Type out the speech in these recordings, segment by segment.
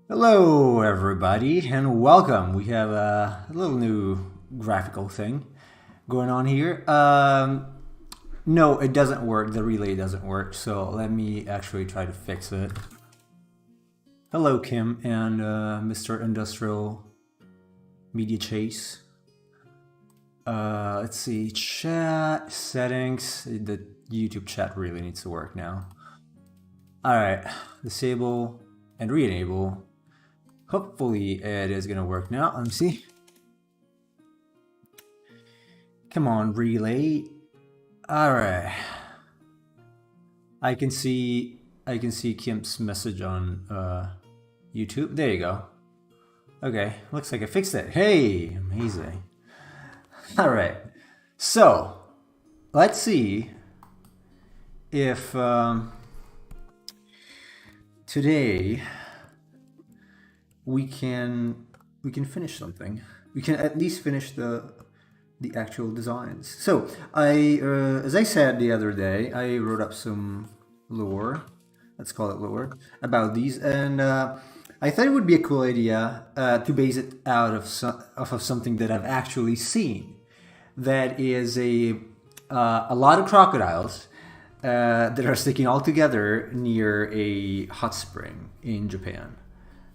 Hello, everybody, and welcome. We have a little new graphical thing going on here. No, it doesn't work. The relay doesn't work, so let me actually try to fix it. Hello, Kim and Mr. Industrial Media Chase. Let's see, chat settings. The YouTube chat really needs to work now. All right, disable and re-enable. Hopefully it is gonna work now. Let me see. Come on, relay. All right. I can see Kim's message on YouTube. There you go. Okay, looks like I fixed it. Hey, amazing. All right. So, let's see if today we can finish something. We can at least finish the actual designs. So as I said the other day, I wrote up some lore. Let's call it lore about these, and I thought it would be a cool idea to base it out of off of something that I've actually seen. That is a lot of crocodiles that are sticking all together near a hot spring in Japan.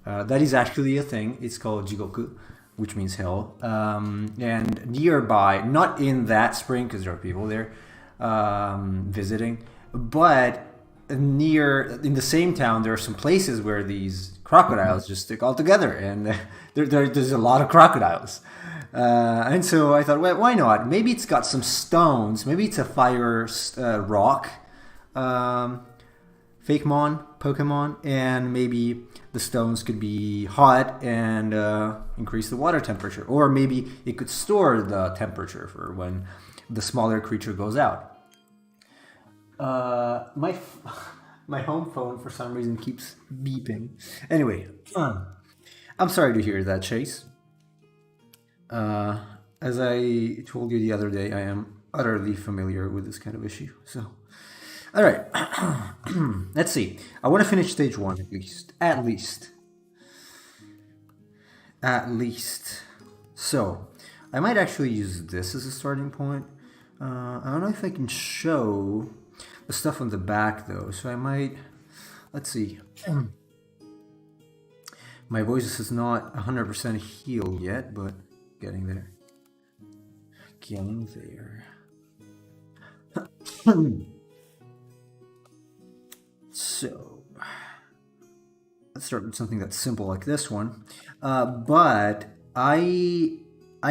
That is actually a thing. It's called Jigoku, which means hell. And nearby, not in that spring because there are people there visiting, but in the same town, there are some places where these crocodiles just stick all together, and there's a lot of crocodiles. And so I thought, well, why not? Maybe it's got some stones. Maybe it's a fire rock. Fakemon, Pokemon, and maybe the stones could be hot and increase the water temperature, or maybe it could store the temperature for when the smaller creature goes out. My my home phone for some reason keeps beeping. Anyway, I'm sorry to hear that, Chase. As I told you the other day, I am utterly familiar with this kind of issue. So, all right, let's see. I want to finish stage one at least. At least. So, I might actually use this as a starting point. I don't know if I can show the stuff on the back though, so I might. Let's see. My voice is not 100% healed yet, but getting there. Getting there. So, let's start with something that's simple like this one. But I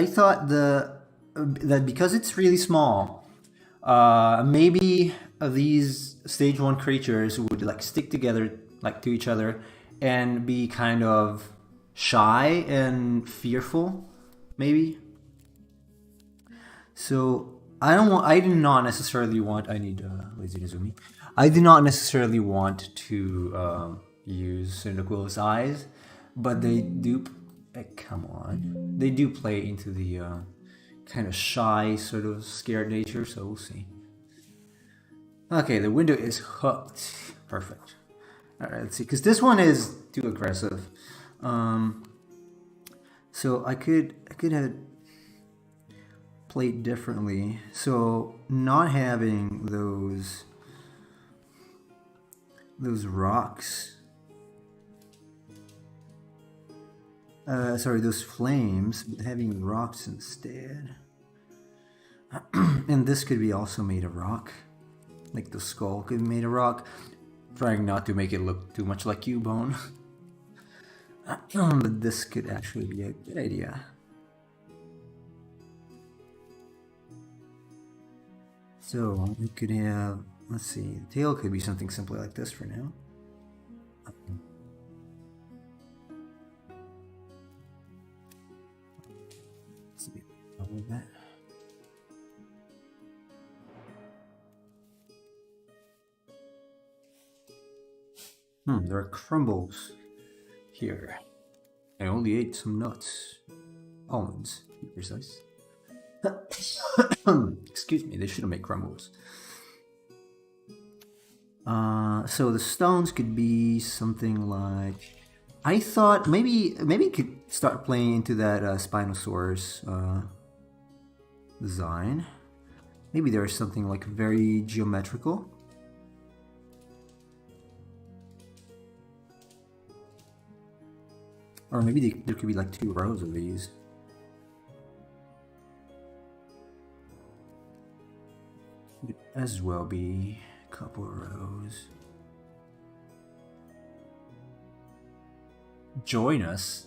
thought that because it's really small, maybe these stage one creatures would like stick together like to each other and be kind of shy and fearful, maybe. So I don't want. I do not necessarily want. I need lazy Nezumi. I do not necessarily want to use Cyndaquil's eyes, but they do. Come on, they do play into the kind of shy, sort of scared nature. So we'll see. Okay, the window is hooked. Perfect. All right, let's see. Because this one is too aggressive. Um, so I could have played differently. So not having those rocks. Sorry, those flames, but having rocks instead. And this could be also made of rock. Like the skull could be made of rock. Trying not to make it look too much like Cubone. But this could actually be a good idea. So we could have, let's see, the tail could be something simply like this for now. Let's see, like that. There are crumbles here. I only ate some nuts. Almonds, to be precise. Excuse me, they shouldn't make crumbles. So the stones could be something like I thought maybe you could start playing into that Spinosaurus design. Maybe there's something like very geometrical. Or maybe there could be like 2 rows of these. Could as well be a couple of rows. Join us?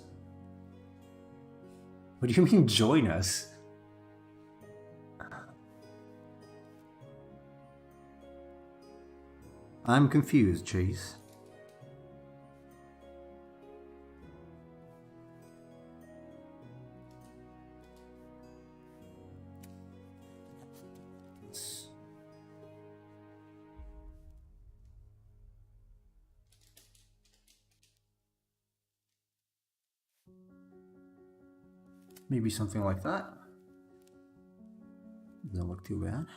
What do you mean join us? I'm confused, Chase. Maybe something like that. Doesn't look too bad.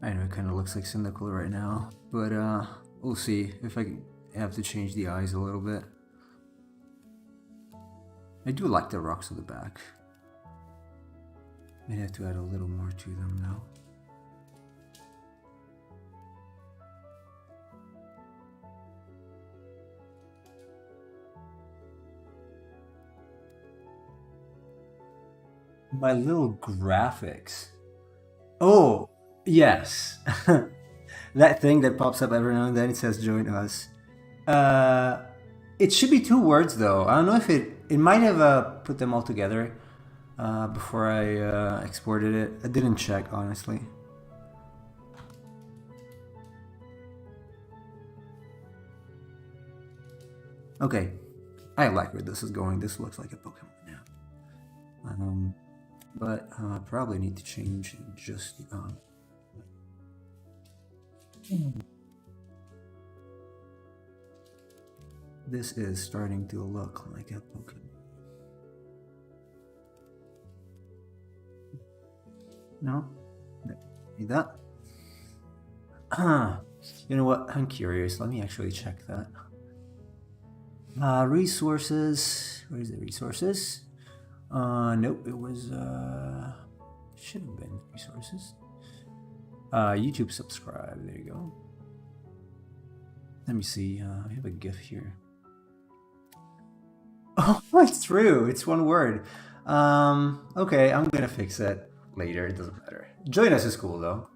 I know it kind of looks like Cyndaquil right now, but we'll see if I have to change the eyes a little bit. I do like the rocks at the back. Might have to add a little more to them though. My little graphics. Oh, yes. That thing that pops up every now and then, it says join us. It should be 2 words though. I don't know if it might have put them all together before I exported it. I didn't check, honestly. Okay, I like where this is going. This looks like a Pokemon now. But I probably need to change just this is starting to look like a Pokemon. No? Need that? You know what? I'm curious. Let me actually check that. Resources. Where is the resources? Nope, it was, should have been resources. YouTube subscribe, there you go. Let me see, I have a GIF here. Oh, it's true, it's 1 word. Okay, I'm gonna fix it later, it doesn't matter. Join us is cool though.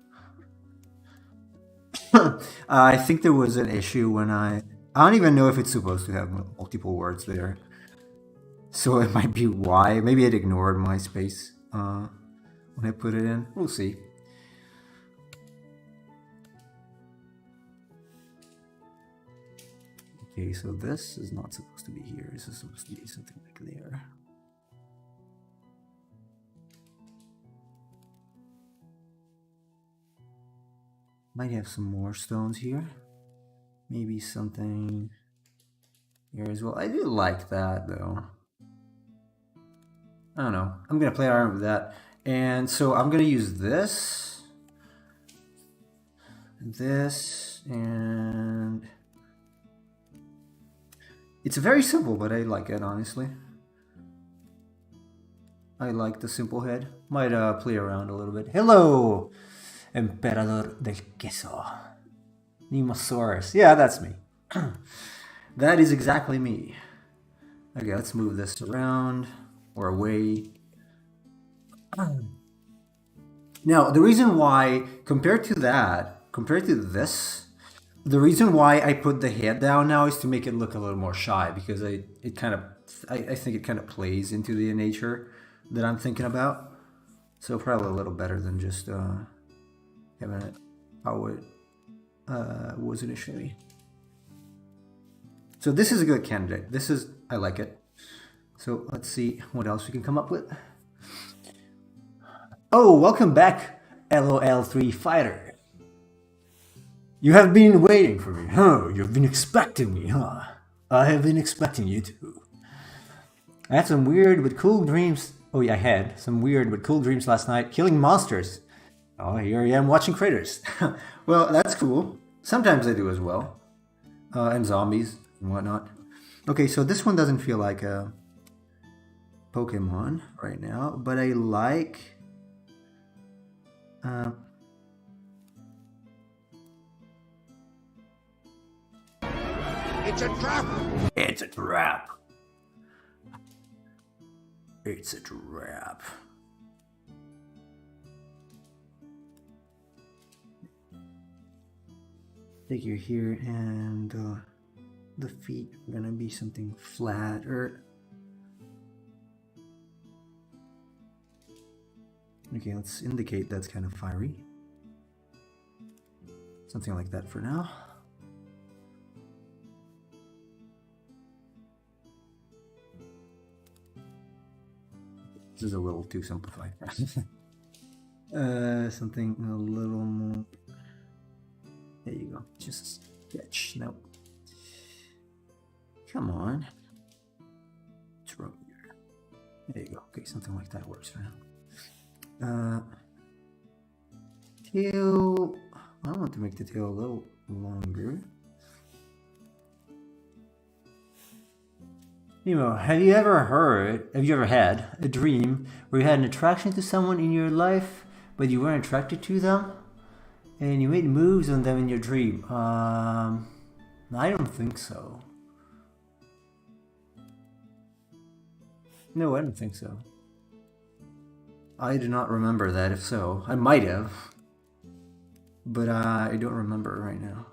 I think there was an issue when I don't even know if it's supposed to have multiple words there. So it might be why. Maybe it ignored my space when I put it in. We'll see. Okay, so this is not supposed to be here. This is supposed to be something like there. Might have some more stones here. Maybe something here as well. I do like that though. I don't know. I'm gonna play around with that. And so I'm gonna use this, and it's very simple, but I like it, honestly. I like the simple head. Might play around a little bit. Hello, Emperador del Queso. Nemosaurus. Yeah, that's me. That is exactly me. Okay, let's move this around or away. Now, the reason why, compared to this, the reason why I put the head down now is to make it look a little more shy, because I think it kind of plays into the nature that I'm thinking about. So probably a little better than just having it how it was initially. So this is a good candidate. I like it. So let's see what else we can come up with. Oh, welcome back, LOL3 Fighter. You have been waiting for me, huh? You've been expecting me, huh? I have been expecting you too. I had some weird but cool dreams. Oh yeah, I had some weird but cool dreams last night, killing monsters. Oh, here I am watching critters. Well, that's cool. Sometimes I do as well. And zombies and whatnot. Okay, so this one doesn't feel like a Pokemon right now, but I like. Uh, It's a trap! it's a trap. It's a trap. Take you here, and the feet are gonna be something flat or. Okay, let's indicate that's kind of fiery. Something like that for now. This is a little too simplified. Something a little more. There you go. Just a sketch. No. Come on. What's wrong here? There you go. Okay, something like that works for now. Tail. I want to make the tail a little longer. Nemo, have you ever had a dream where you had an attraction to someone in your life, but you weren't attracted to them? And you made moves on them in your dream? I don't think so. No, I don't think so. I do not remember that. If so, I might have. But I don't remember right now.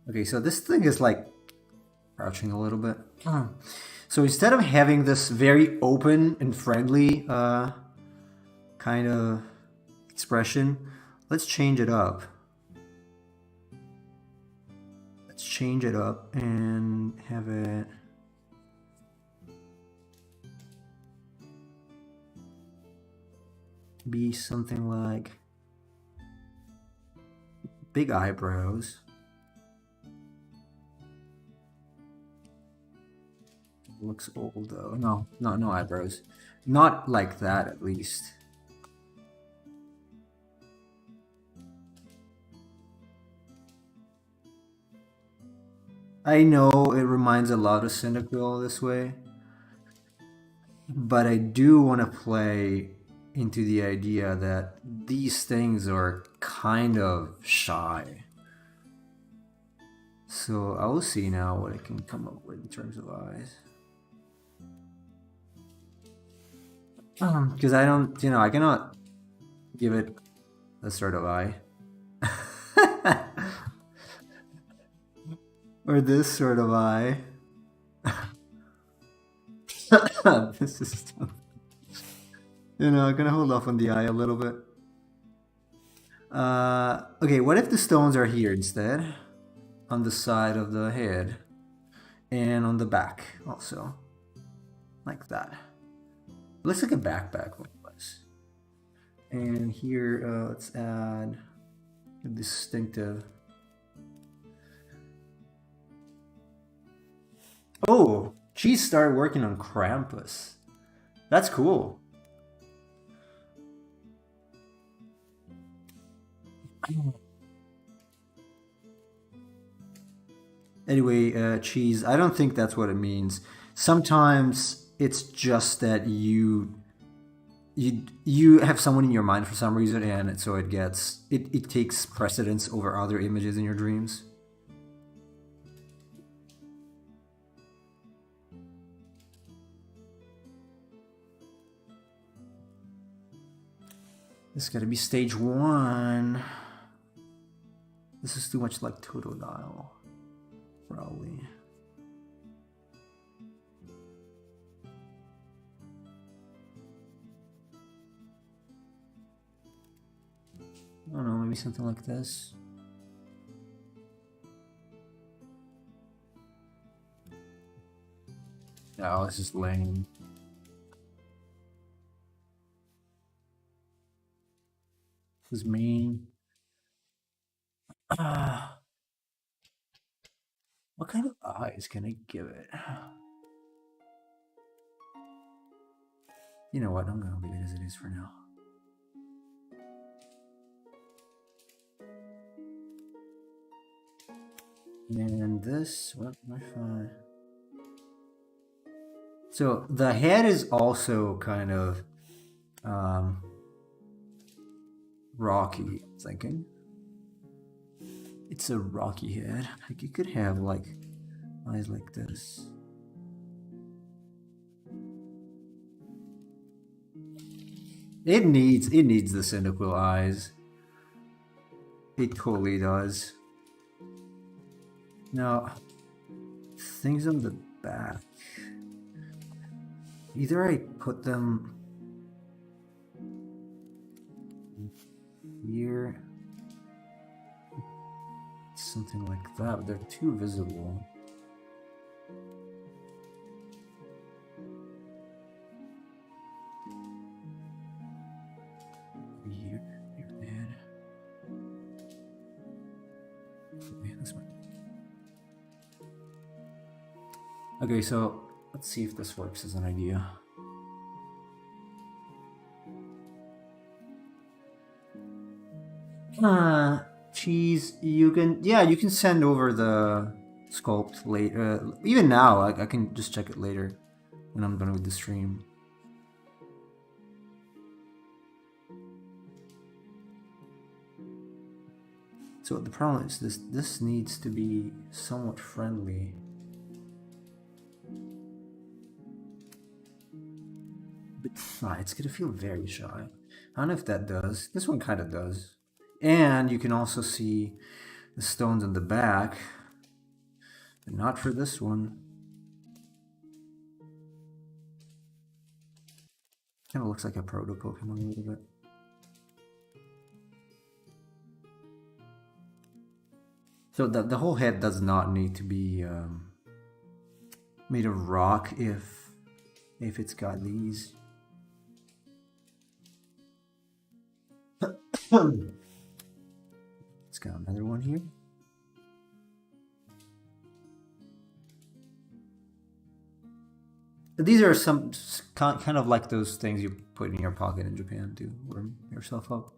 Okay, so this thing is like crouching a little bit. So instead of having this very open and friendly kind of expression, let's change it up. Let's change it up and have it. Be something like big eyebrows. Looks old though. No eyebrows. Not like that, at least. I know it reminds a lot of Cyndaquil this way, but I do want to play into the idea that these things are kind of shy. So I will see now what I can come up with in terms of eyes. Because I don't, I cannot give it a sort of eye. Or this sort of eye. This is I'm gonna hold off on the eye a little bit. Okay, what if the stones are here instead? On the side of the head. And on the back also. Like that. Looks like a backpack one was. And here, let's add a distinctive. Oh, she started working on Krampus. That's cool. Anyway, cheese. I don't think that's what it means. Sometimes it's just that you have someone in your mind for some reason, and so it takes precedence over other images in your dreams. This is gotta be stage 1. This is too much like Totodile. Probably. I don't know, maybe something like this. Oh, this is lame. This is mean. What kind of eyes can I give it? You know what? I'm gonna leave it as it is for now. And this, what am I fine? So the head is also kind of rocky, I'm thinking. It's a rocky head. Like you could have like eyes like this. It needs the cynical eyes. It totally does. Now, things on the back. Either I put them here, something like that, but they're too visible. Here, man. This one. Okay, so let's see if this works as an idea. Cheese, you can send over the sculpt later. Even now, I can just check it later when I'm done with the stream. So the problem is this needs to be somewhat friendly. But it's gonna feel very shy. I don't know if that does. This one kind of does. And you can also see the stones on the back, but not for this one. Kind of looks like a proto Pokemon a little bit. So the whole head does not need to be made of rock if it's got these. It's got another one here. These are some kind of like those things you put in your pocket in Japan to warm yourself up.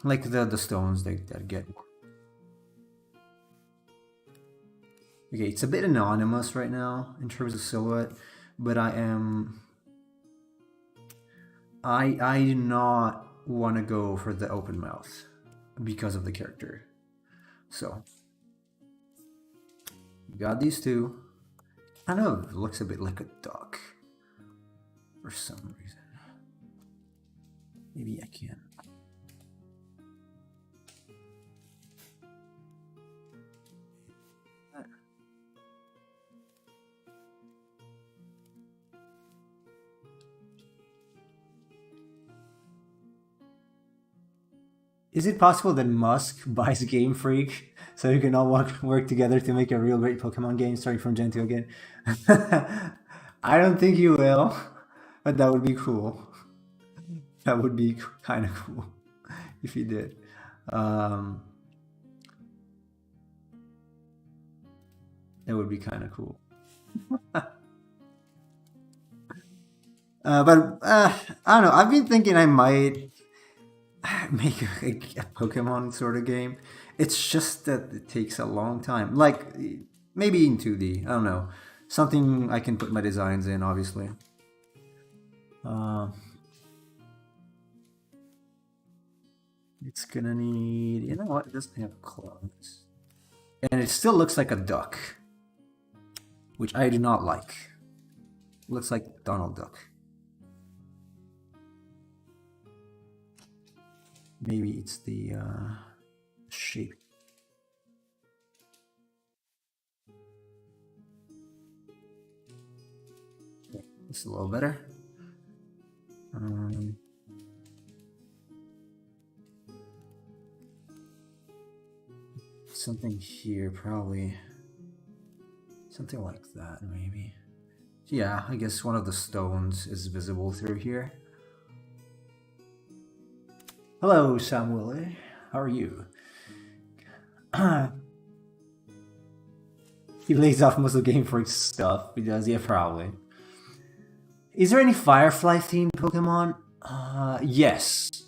Like the stones that get. Okay, it's a bit anonymous right now in terms of silhouette, but I do not want to go for the open mouth because of the character. So you got these two. Kind of looks a bit like a duck for some reason. Maybe I can. Is it possible that Musk buys Game Freak so you can all work together to make a real great Pokemon game starting from Gen 2 again? I don't think you will, but that would be cool. That would be kind of cool if he did. That would be kind of cool. But I don't know. I've been thinking I might make a Pokemon sort of game. It's just that it takes a long time. Like maybe in 2D. I don't know. Something I can put my designs in, obviously. It's gonna need. You know what? It doesn't have claws, and it still looks like a duck, which I do not like. It looks like Donald Duck. Maybe it's the shape. Okay, it's a little better. Something here, probably. Something like that, maybe. Yeah, I guess one of the stones is visible through here. Hello, Samuel. How are you? He lays off most of Game Freak's stuff. He does, yeah, probably. Is there any Firefly themed Pokemon? Yes.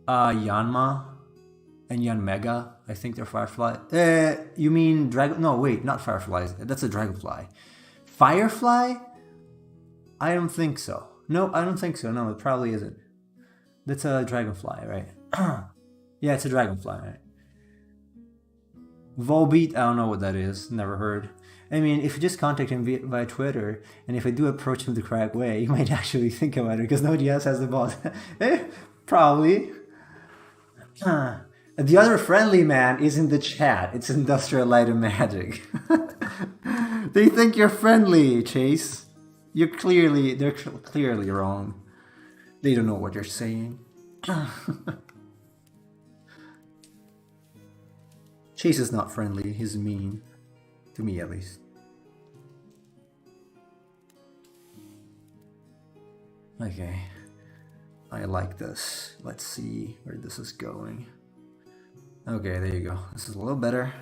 Yanma and Yanmega. I think they're Firefly. You mean Dragon? No, wait, not Fireflies. That's a Dragonfly. Firefly? I don't think so. No, I don't think so. No, it probably isn't. That's a Dragonfly, right? Yeah, it's a Dragonfly, right? Volbeat, I don't know what that is. Never heard. I mean, if you just contact him via Twitter, and if I do approach him the correct way, he might actually think about it, because nobody else has the balls. Probably. The other friendly man is in the chat. It's Industrial Light and Magic. They think you're friendly, Chase. They're clearly wrong. They don't know what you're saying. Chase is not friendly, he's mean. To me, at least. Okay. I like this. Let's see where this is going. Okay, there you go. This is a little better.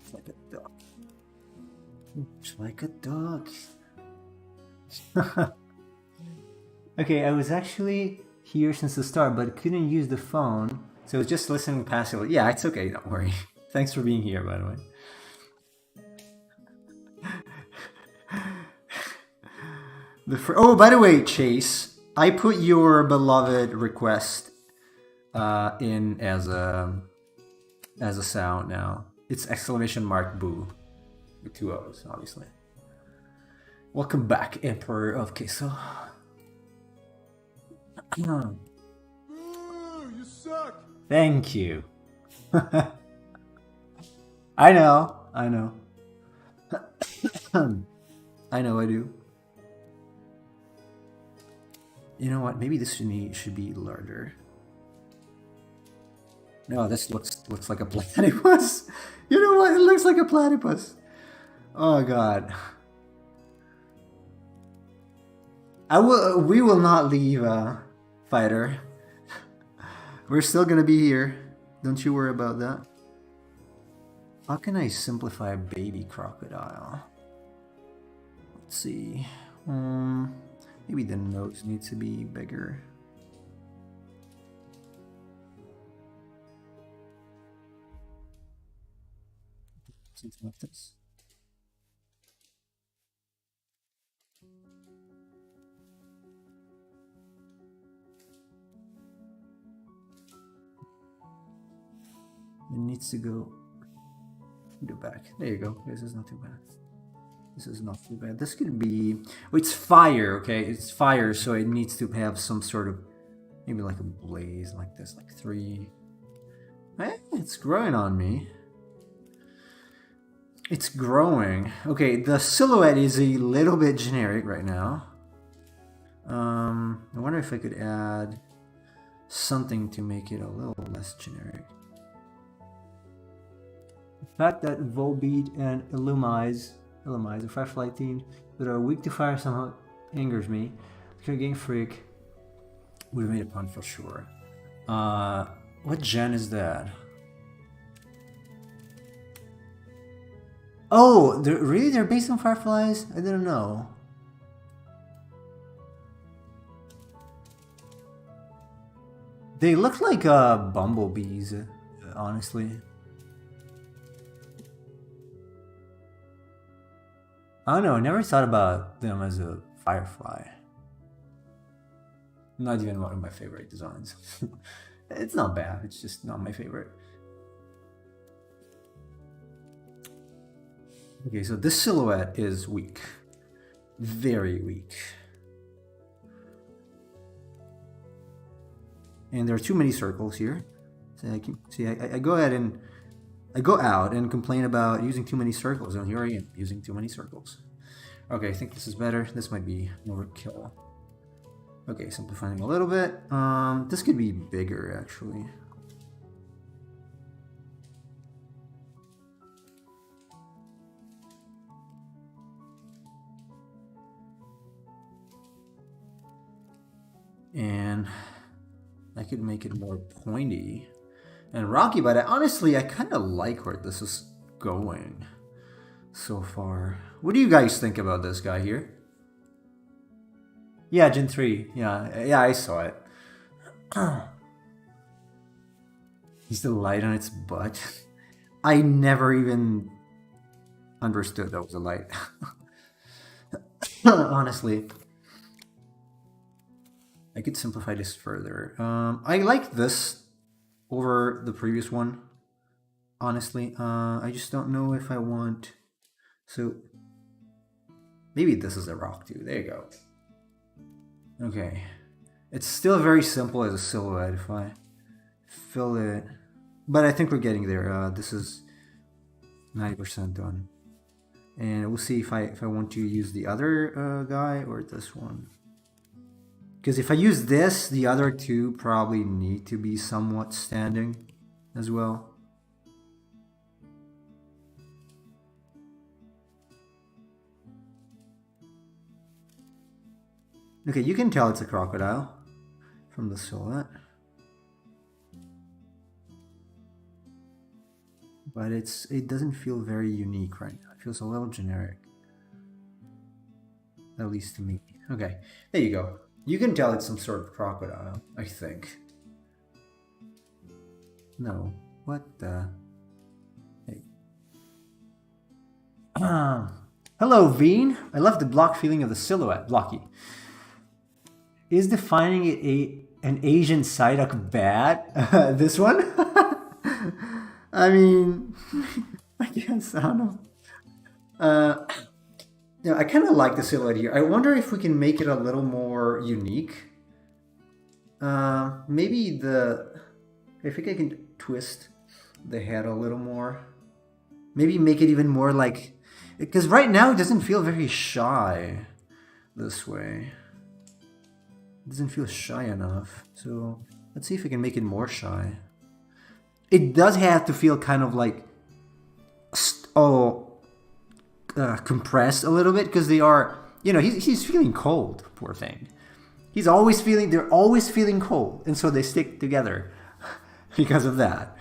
It's like a duck. It's like a duck. Okay, I was actually here since the start, but couldn't use the phone, so I was just listening passively. Yeah, it's okay, don't worry. Thanks for being here, by the way. Oh, by the way, Chase, I put your beloved request in as a sound now. It's !boo with 2 O's, obviously. Welcome back, Emperor of Queso. You suck. Thank you. I know. I know I do. You know what? Maybe this should be larger. No, this looks like a platypus. You know what? It looks like a platypus. Oh god. We will not leave, Fighter. We're still gonna be here. Don't you worry about that. How can I simplify baby crocodile? Let's see. Maybe the nose needs to be bigger. Something like this. It needs to go back. There you go. This is not too bad. This is not too bad. This could be... Oh, it's fire, okay? It's fire, so it needs to have some sort of... Maybe like a blaze like this, like 3... it's growing on me. It's growing. Okay, the silhouette is a little bit generic right now. I wonder if I could add something to make it a little less generic. The fact that Volbeat and Illumise, the Firefly teams that are weak to fire somehow angers me. Game Freak would have made a pun for sure. What gen is that? Oh, they're based on Fireflies? I didn't know. They look like bumblebees, honestly. I don't know, I never thought about them as a Firefly. Not even one of my favorite designs. It's not bad, it's just not my favorite. Okay, so this silhouette is weak. Very weak. And there are too many circles here. So I go ahead and I go out and complain about using too many circles, and here I am using too many circles. Okay, I think this is better. This might be overkill. Okay, simplifying a little bit. This could be bigger, actually. And I could make it more pointy and rocky, but honestly, I kind of like where this is going so far. What do you guys think about this guy here? Yeah, Gen 3. Yeah, I saw it. He's the light on its butt. I never even understood that was a light. Honestly. I could simplify this further. I like this over the previous one. Honestly, I just don't know if I want. So maybe this is a rock too. There you go. Okay, it's still very simple as a silhouette if I fill it, but I think we're getting there. This is 90% done, and we'll see if I want to use the other guy or this one. Because if I use this, the other two probably need to be somewhat standing as well. Okay, you can tell it's a crocodile from the silhouette. But it doesn't feel very unique right now. It feels a little generic. At least to me. Okay, there you go. You can tell it's some sort of crocodile, I think. No. What the? Hey. Hello, Veen. I love the block feeling of the silhouette. Blocky. Is defining an Asian Psyduck bad? This one? I mean, I guess, I don't know. Yeah, I kind of like the silhouette here. I wonder if we can make it a little more unique. Maybe I think I can twist the head a little more. Maybe make it even more like, because right now it doesn't feel very shy this way. It doesn't feel shy enough. So let's see if we can make it more shy. It does have to feel kind of like, compressed a little bit because they are, he's feeling cold, poor thing. They're always feeling cold, and so they stick together because of that.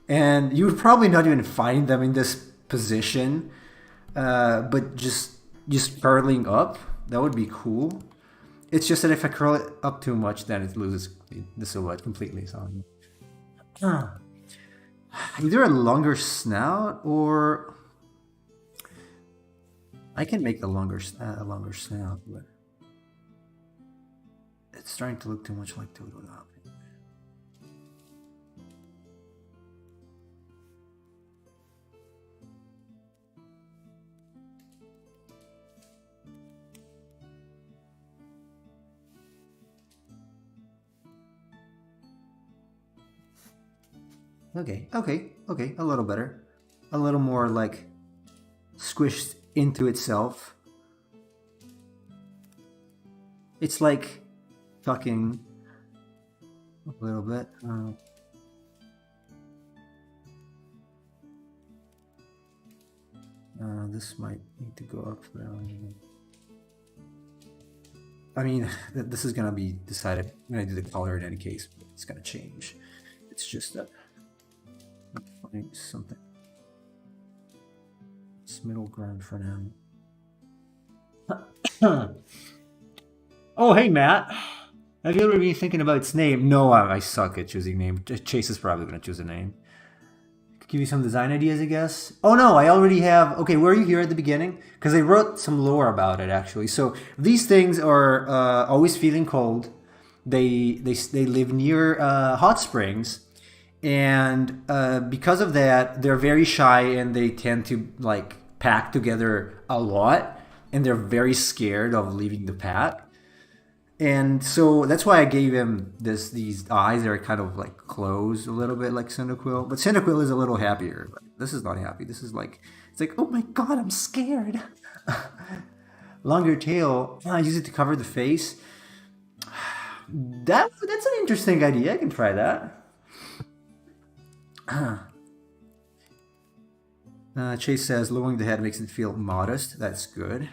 And you would probably not even find them in this position, but just curling up, that would be cool. It's just that if I curl it up too much, then it loses the silhouette completely. So either a longer snout or I can make a longer snout, but it's starting to look too much like Totodile. Okay, a little better. A little more like squished into itself. It's like fucking a little bit. This might need to go up now. I mean, this is gonna be decided when I do the color in any case. It's gonna change. It's just that find something. It's middle ground for now. Oh, hey, Matt. Have you ever been thinking about its name? No, I suck at choosing names. Chase is probably going to choose a name. Could give you some design ideas, I guess. Oh, no, I already have. Okay, were you here at the beginning? Because I wrote some lore about it, actually. So these things are always feeling cold. They live near hot springs. And because of that, they're very shy and they tend to like pack together a lot. And they're very scared of leaving the pack. And so that's why I gave him these eyes that are kind of like closed a little bit like Cyndaquil. But Cyndaquil is a little happier. This is not happy. This is like, it's like, oh my god, I'm scared. Longer tail, I use it to cover the face. That's an interesting idea. I can try that. Chase says lowering the head makes it feel modest. That's good.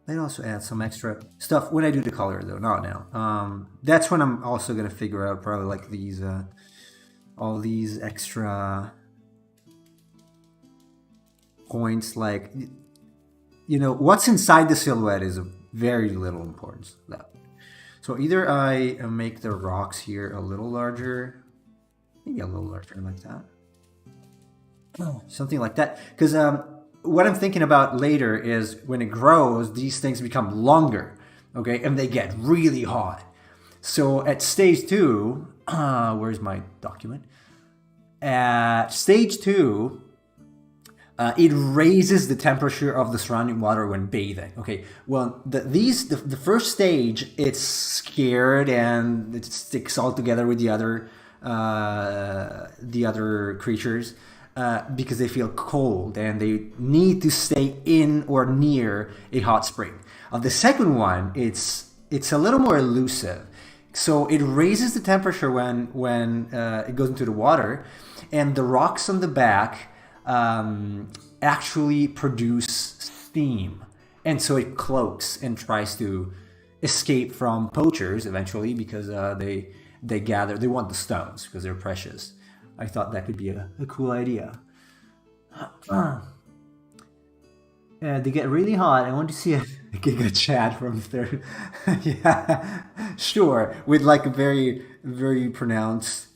I'd also add some extra stuff when I do the color though, not now. That's when I'm also gonna figure out probably like these, all these extra points, like, you know, what's inside the silhouette is of very little importance. So either I make the rocks here a little larger, maybe a little larger like that. Something like that. Because what I'm thinking about later is when it grows, these things become longer, okay? And they get really hot. So at stage 2, where's my document? At stage 2, it raises the temperature of the surrounding water when bathing. Okay, well, the first stage, it's scared and it sticks all together with the other creatures because they feel cold and they need to stay in or near a hot spring. The second one, it's a little more elusive. So it raises the temperature when it goes into the water, and the rocks on the back actually produce steam, and so it cloaks and tries to escape from poachers eventually because they want the stones because they're precious. I thought that could be a cool idea. They get really hot. I want to see a Giga Chat from third. Yeah, sure, with like a very, very pronounced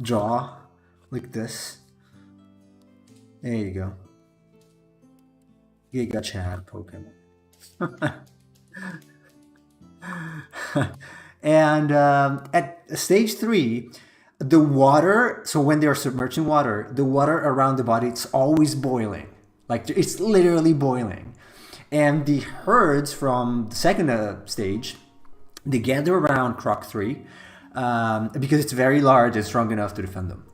jaw like this. There you go. Giga Chat Pokemon. And at stage 3, the water, so when they're submerged in water, the water around the body, it's always boiling. Like, it's literally boiling. And the herds from the second stage, they gather around Croc 3 because it's very large and strong enough to defend them.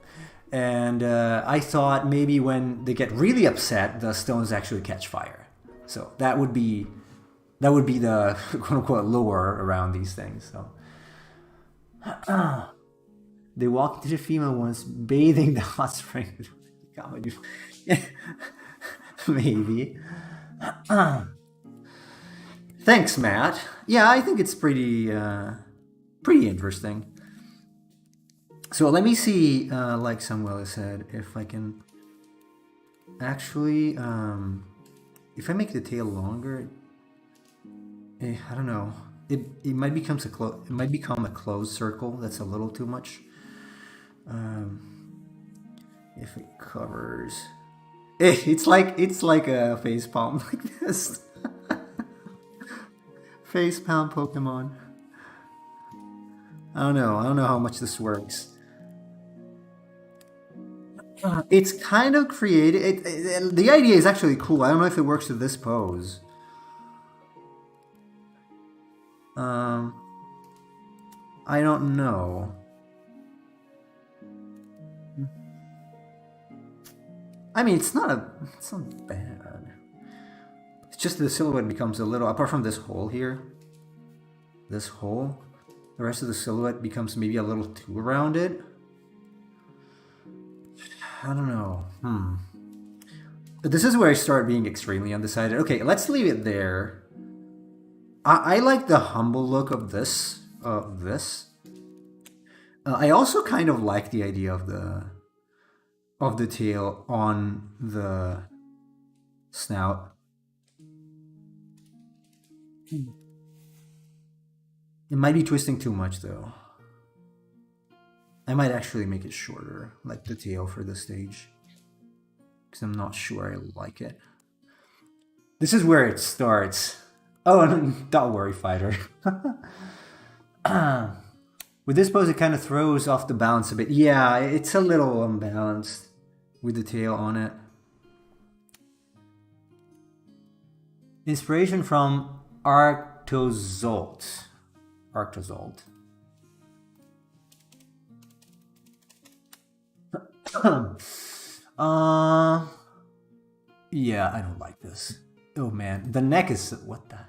And I thought maybe when they get really upset, the stones actually catch fire. So that would be the quote-unquote lore around these things. So they walk into the female ones, bathing the hot spring. Maybe. Thanks, Matt. Yeah, I think it's pretty interesting. So let me see, like Samuel said, if I can actually, if I make the tail longer, I don't know. It might become a closed circle. That's a little too much. If it covers, it's like a face palm like this. Face palm Pokemon. I don't know how much this works. It's kind of creative. The idea is actually cool. I don't know if it works with this pose. I don't know. I mean, it's not bad. It's just the silhouette becomes a little, apart from this hole here, this hole, the rest of the silhouette becomes maybe a little too rounded. I don't know. But this is where I start being extremely undecided. Okay, let's leave it there. I like the humble look of this. I also kind of like the idea of the tail on the snout. It might be twisting too much though. I might actually make it shorter, like the tail for this stage, because I'm not sure I like it. This is where it starts. Oh, and don't worry, fighter. With this pose, it kind of throws off the balance a bit. Yeah, it's a little unbalanced with the tail on it. Inspiration from Arctozolt. Yeah, I don't like this. Oh man, the neck is, what the?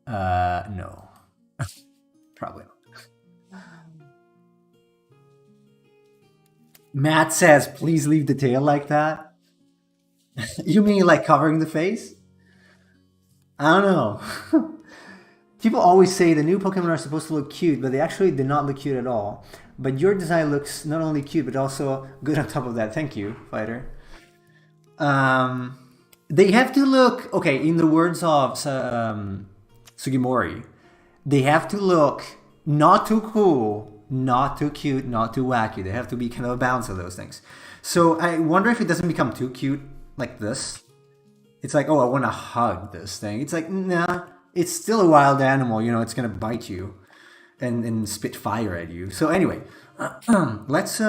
No. Probably not. Matt says, please leave the tail like that. You mean like covering the face? I don't know. People always say the new Pokemon are supposed to look cute, but they actually did not look cute at all. But your design looks not only cute, but also good on top of that. Thank you, Fighter. Um, they have to look, okay, in the words of Sugimori, they have to look not too cool, not too cute, not too wacky. They have to be kind of a balance of those things. So I wonder if it doesn't become too cute like this. It's like, oh, I want to hug this thing. It's like, nah, it's still a wild animal. You know, it's going to bite you and spit fire at you. So anyway, let's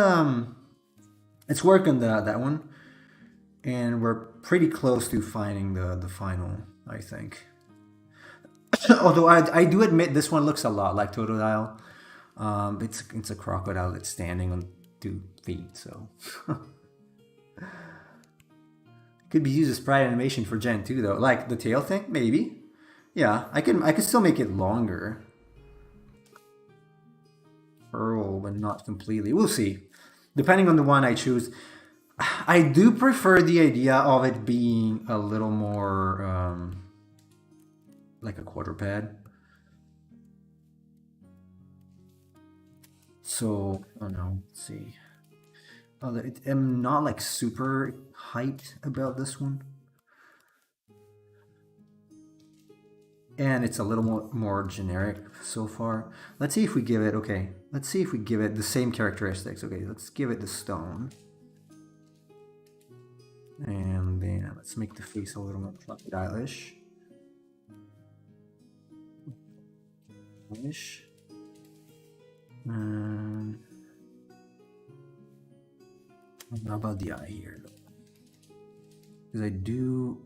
work on that one. And we're pretty close to finding the final, I think. Although I do admit this one looks a lot like Totodile. It's a crocodile that's standing on 2 feet, so could be used as sprite animation for Gen 2 though. Like the tail thing, maybe. Yeah, I can still make it longer. Pearl, but not completely. We'll see. Depending on the one I choose. I do prefer the idea of it being a little more like a quadruped. So, oh no, let's see. I'm not like super hyped about this one. And it's a little more generic so far. Let's see if we give it, okay, let's see if we give it the same characteristics. Okay, let's give it the stone. And then let's make the face a little more crocodile-ish. And how about the eye here? Because I do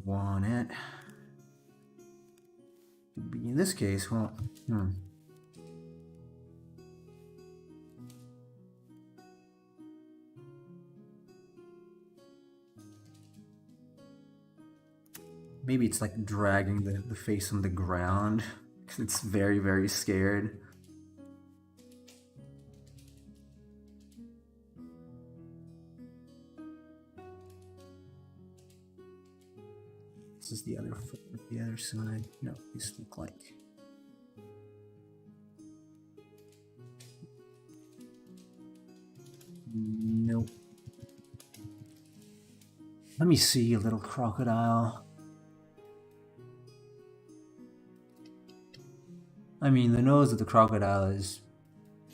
want it to be in this case. Well, maybe it's like dragging the face on the ground because it's very, very scared. This is the other foot, the other side. No, these look like. Nope. Let me see a little crocodile. I mean, the nose of the crocodile is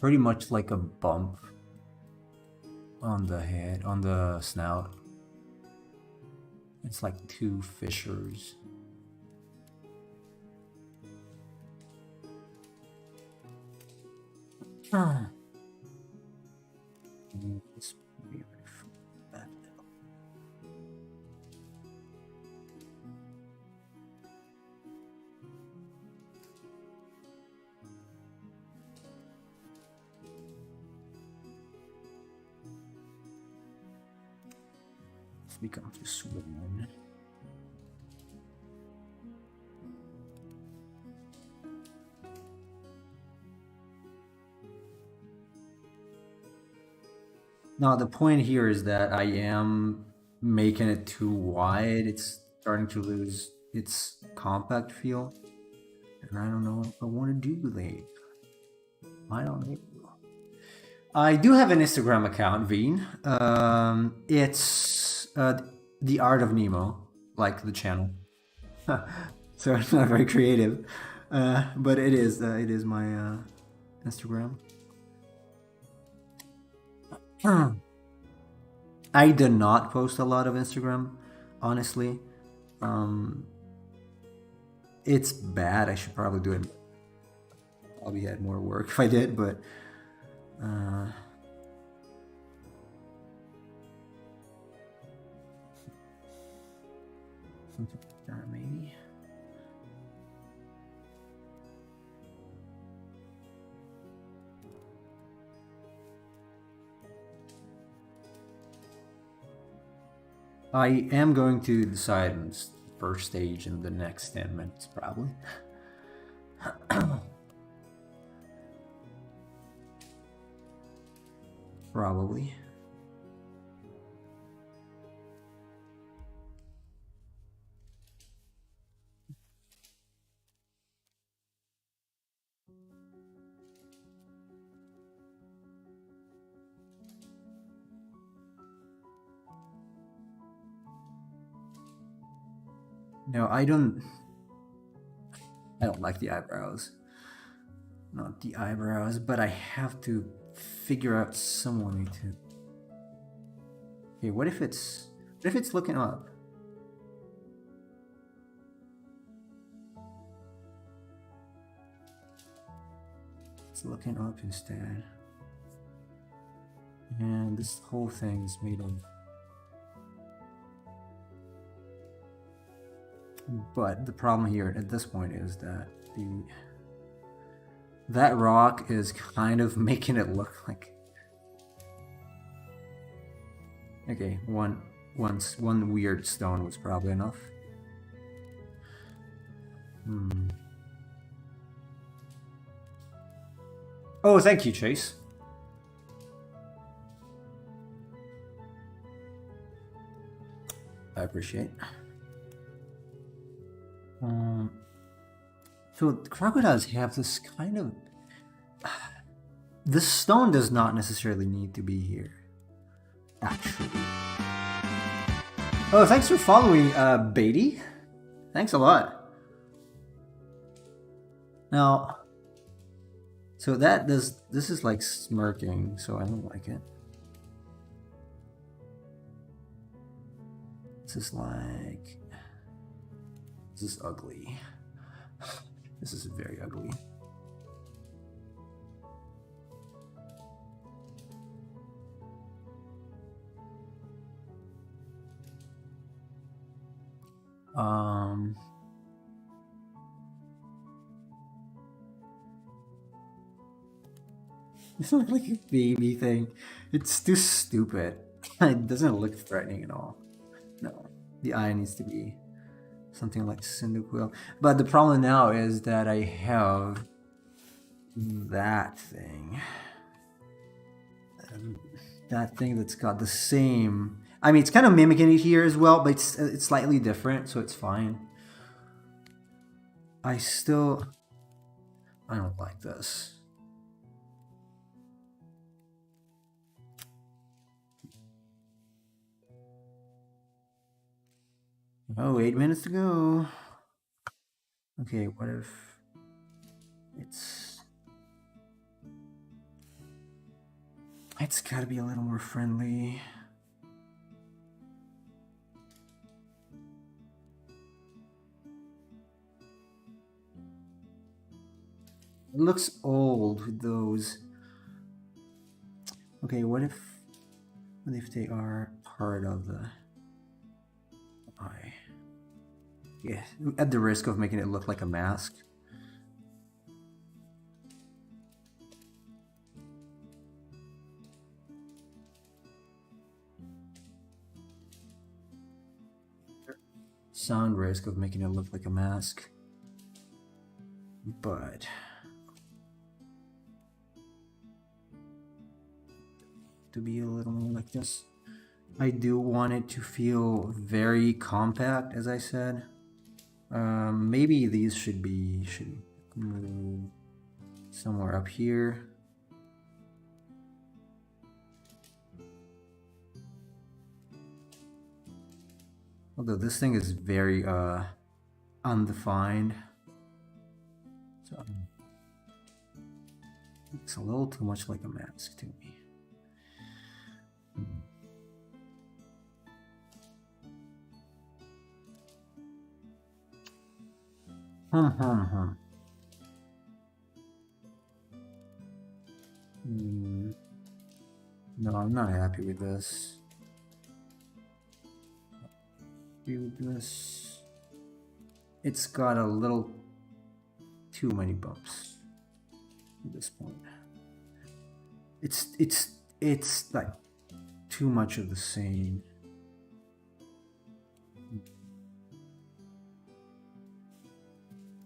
pretty much like a bump on the head, on the snout. It's like 2 fissures. Become to swim. Now the point here is that I am making it too wide. It's starting to lose its compact feel. And I don't know what I want to do with it. I don't know. I do have an Instagram account, Veen. It's the Art of Nemo, like the channel. So it's not very creative, but it is my Instagram. I do not post a lot of Instagram, honestly. It's bad. I should probably do it. Probably had more work if I did, but. Something like that, maybe. I am going to decide on the first stage in the next 10 minutes, probably. Probably. No, I don't like the eyebrows. Not the eyebrows, but I have to figure out some way to. Okay, what if it's looking up? It's looking up instead. And this whole thing is made of. But the problem here at this point is that that rock is kind of making it look like. Okay, one weird stone was probably enough. Oh, thank you, Chase. I appreciate. So crocodiles have this kind of. This stone does not necessarily need to be here. Actually. Oh, thanks for following, Beatty. Thanks a lot. Now, so this is like smirking, so I don't like it. This is ugly. This is very ugly. It's not like a baby thing. It's too stupid. It doesn't look threatening at all. No, the eye needs to be something like Cyndaquil. But the problem now is that I have that thing. That thing that's got the same. I mean, it's kind of mimicking it here as well, but it's slightly different, so it's fine. I don't like this. Oh, 8 minutes to go. Okay, what if it's gotta be a little more friendly. It looks old with those. Okay, what if they are part of the eye? Yeah, at the risk of making it look like a mask. Sound risk of making it look like a mask. But to be a little more like this. I do want it to feel very compact, as I said. Maybe these should move somewhere up here. Although this thing is very undefined. So it's a little too much like a mask to me. No, I'm not happy with this. It's got a little too many bumps at this point. It's like too much of the same.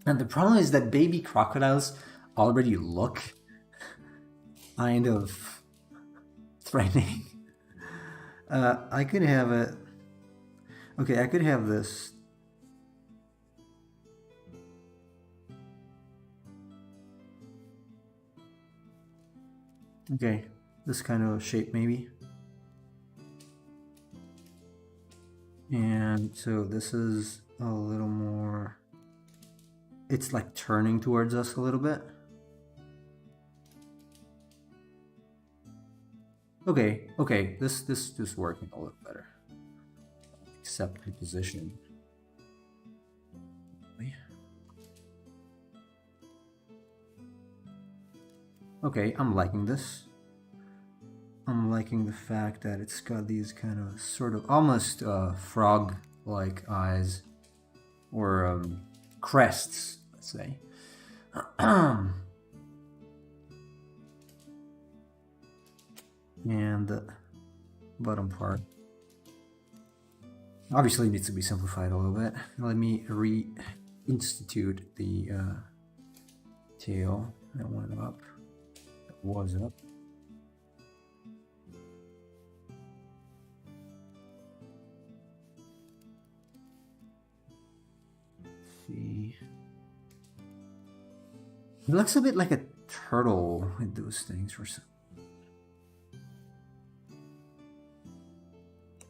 And the problem is that baby crocodiles already look kind of threatening. I could have it. Okay, I could have this. Okay, this kind of shape maybe. And so this is a little more. It's like turning towards us a little bit. Okay, this is working a little better. Except the position. Okay, I'm liking this. I'm liking the fact that it's got these kind of sort of almost frog-like eyes, or crests, let's say. And the bottom part obviously needs to be simplified a little bit. Let me reinstitute the tail that went up, that was up. Let's see. It looks a bit like a turtle with those things or something.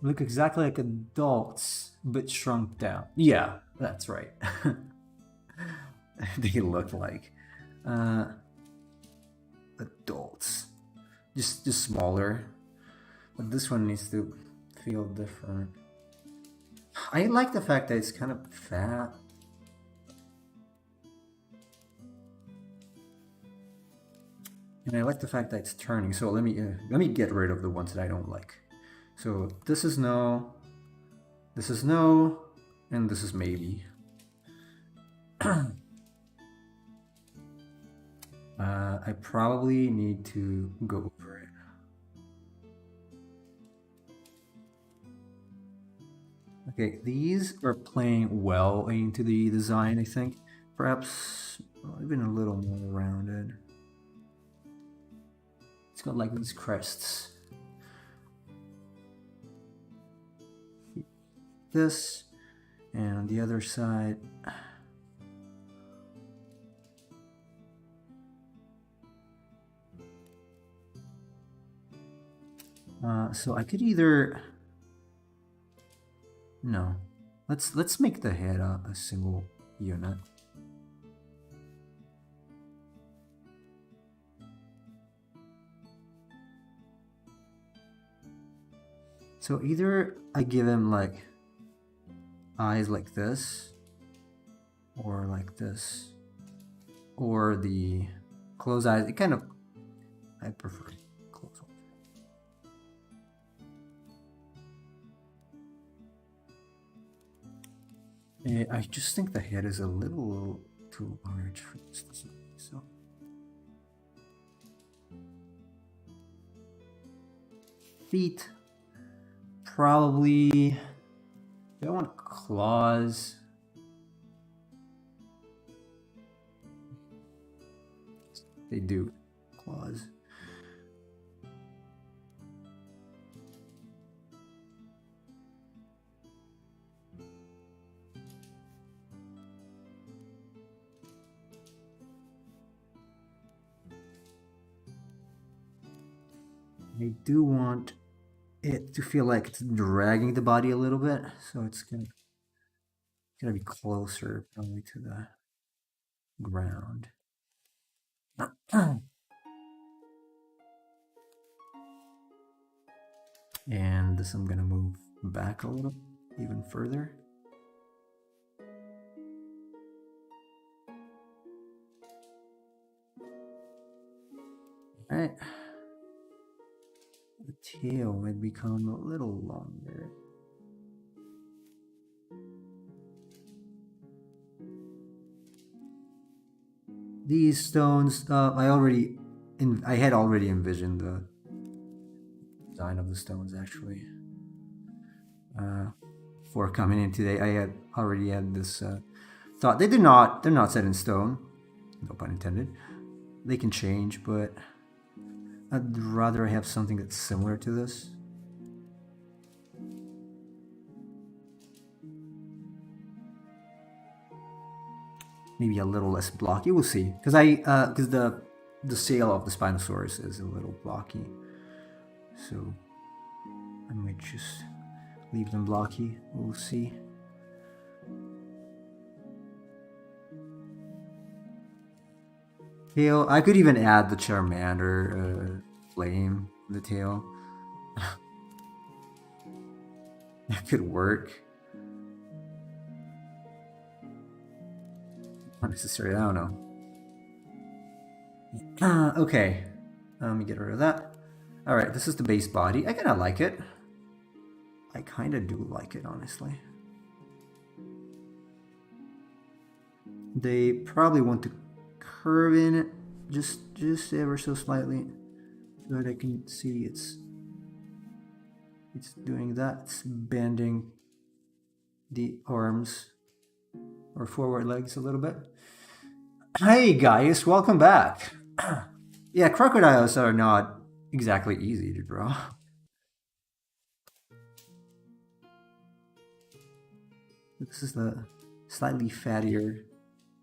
Look exactly like adults, but shrunk down. Yeah, that's right. They look like adults, just smaller. But this one needs to feel different. I like the fact that it's kind of fat. And I like the fact that it's turning. So let me get rid of the ones that I don't like. So this is no, this is no, and this is maybe. I probably need to go over it. Okay, these are playing well into the design, I think. Perhaps even a little more rounded. It's got like these crests. This, and on the other side, so I could either, no, let's make the head a single unit. So either I give him like eyes like this, or like this, or the closed eyes. It kind of, I prefer closed eyes. I just think the head is a little too large for this design, so. Feet, probably. I want claws. They do claws. I do want it to feel like it's dragging the body a little bit, so it's gonna be closer probably to the ground. And this I'm gonna move back a little, even further. All right. The tail might become a little longer. These stones, I had already envisioned the design of the stones actually. Before coming in today, I had already had this thought. They're not set in stone, no pun intended. They can change, but I'd rather have something that's similar to this. Maybe a little less blocky. We'll see, because the sail of the Spinosaurus is a little blocky, so I might just leave them blocky. We'll see. Tail. I could even add the Charmander flame in the tail. That could work. Not necessary. I don't know. Okay. Let me get rid of that. All right. This is the base body. I kind of like it. I kind of do like it, honestly. They probably want to curve in it just ever so slightly, so that I can see it's doing that. It's bending the arms or forward legs a little bit. Hey guys, welcome back. Yeah, crocodiles are not exactly easy to draw. This is the slightly fattier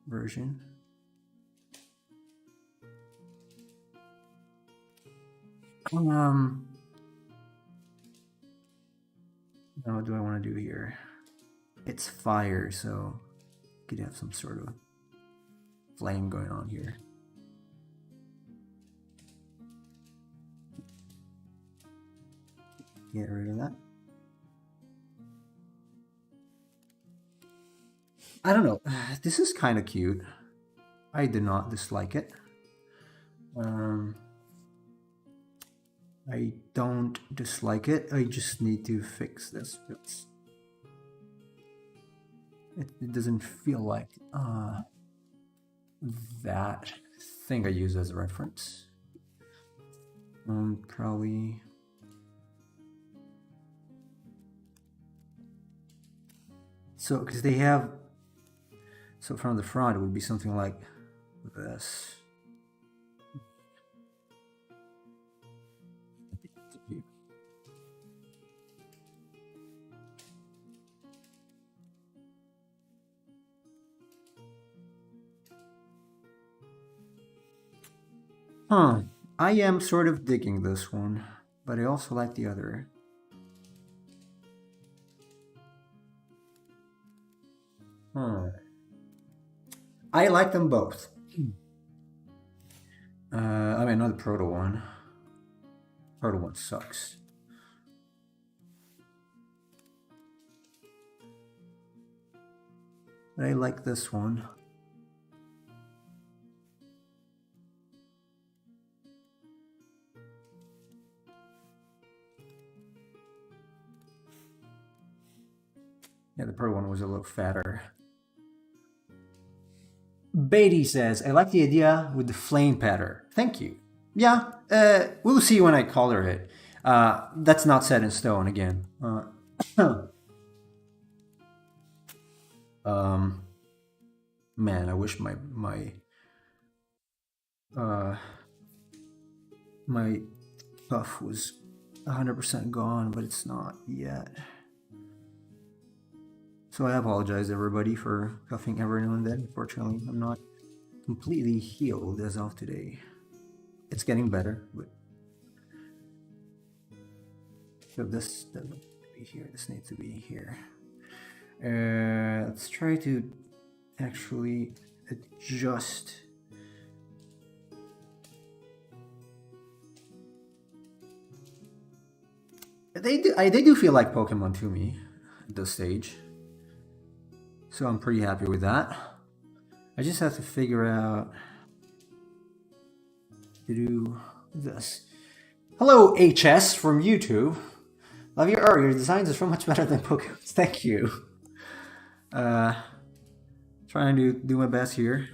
version. Now what do I want to do here? It's fire, so you could have some sort of flame going on here. Get rid of that. I don't know. This is kind of cute. I do not dislike it. I don't dislike it. I just need to fix this. It doesn't feel like that thing I use as a reference. Probably. So, because they have. So from the front, it would be something like this. Huh. I am sort of digging this one, but I also like the other. I like them both. I mean, not the Proto one. Proto one sucks. But I like this one. Yeah, the Proto one was a little fatter. Beatty says, I like the idea with the flame pattern. Thank you. Yeah, we'll see when I color it. That's not set in stone again. Man, I wish my puff was 100% gone, but it's not yet. So I apologize everybody for coughing every now and then. Unfortunately, I'm not completely healed as of today. It's getting better, but so this doesn't need to be here. This needs to be here. Let's try to actually adjust. They do feel like Pokemon to me at this stage. So I'm pretty happy with that. I just have to figure out to do this. Hello, HS from YouTube. Love your art. Your designs are so much better than Pokemon's. Thank you. Trying to do my best here.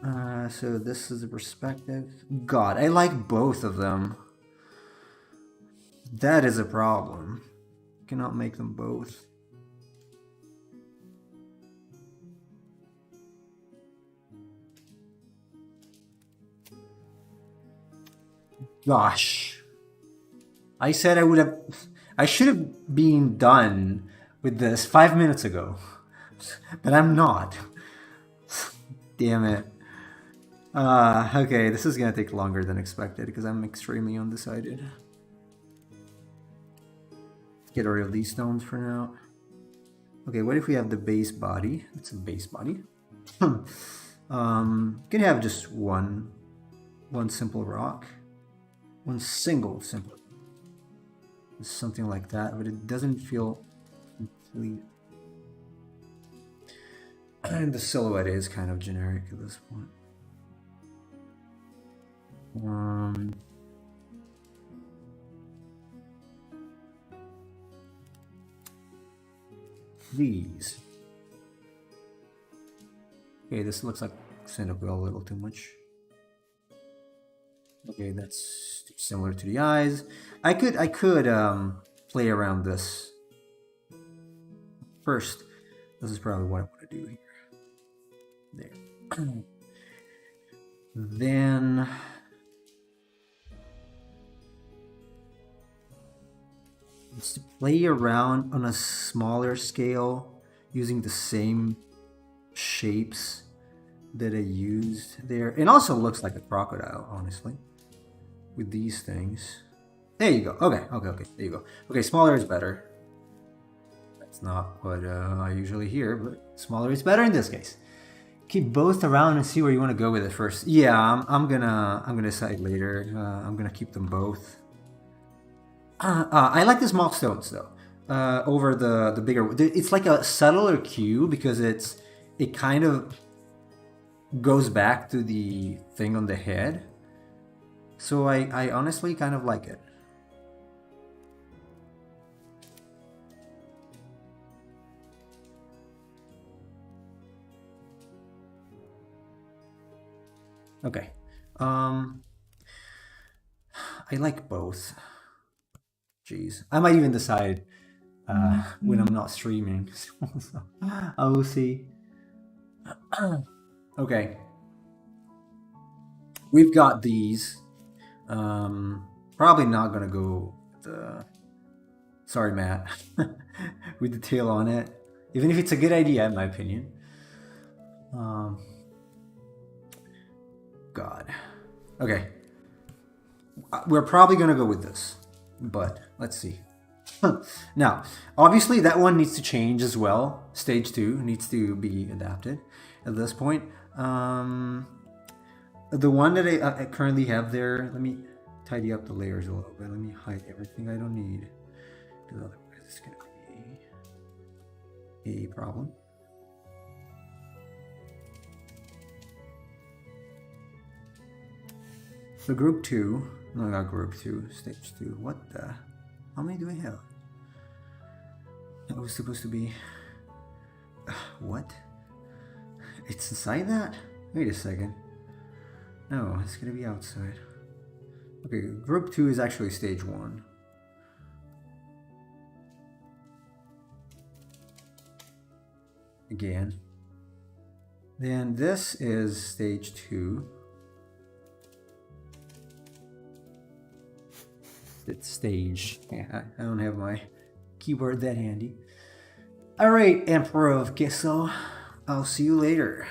So this is a perspective. God, I like both of them. That is a problem. Cannot make them both. Gosh. I said I should have been done with this 5 minutes ago. But I'm not. Damn it. Okay, this is gonna take longer than expected because I'm extremely undecided. Get rid of these stones for now. Okay, what if we have the base body? It's a base body. You can have just one simple rock, one single simple, something like that, but it doesn't feel complete. And the silhouette is kind of generic at this point. These. Okay, this looks like Cyndaquil a little too much. Okay, that's similar to the eyes. I could play around this. First, this is probably what I want to do here. There. Then it's to play around on a smaller scale using the same shapes that I used there. It also looks like a crocodile, honestly, with these things. There you go. Okay. There you go. Okay, smaller is better. That's not what I usually hear, but smaller is better in this case. Keep both around and see where you want to go with it first. Yeah, I'm gonna decide later. I'm gonna keep them both. I like the small stones though, over the bigger. It's like a subtler cue because it kind of goes back to the thing on the head. So I honestly kind of like it. Okay. I like both. Jeez. I might even decide when I'm not streaming. So, I will see. Okay. We've got these. Probably not gonna go with the... Sorry, Matt. With the tail on it. Even if it's a good idea, in my opinion. God. Okay. We're probably gonna go with this. But, let's see. Now, obviously that one needs to change as well. Stage 2 needs to be adapted at this point. The one that I currently have there, let me tidy up the layers a little bit. Let me hide everything I don't need, because otherwise it's going to be a problem. So group 2, no, not group 2, stage 2. What the? How many do I have? That was supposed to be... What? It's inside that? Wait a second. No, it's gonna be outside. Okay, group 2 is actually stage 1. Again. Then this is stage 2. It's stage. Yeah, I don't have my keyboard that handy. Alright, Emperor of Gesso. I'll see you later.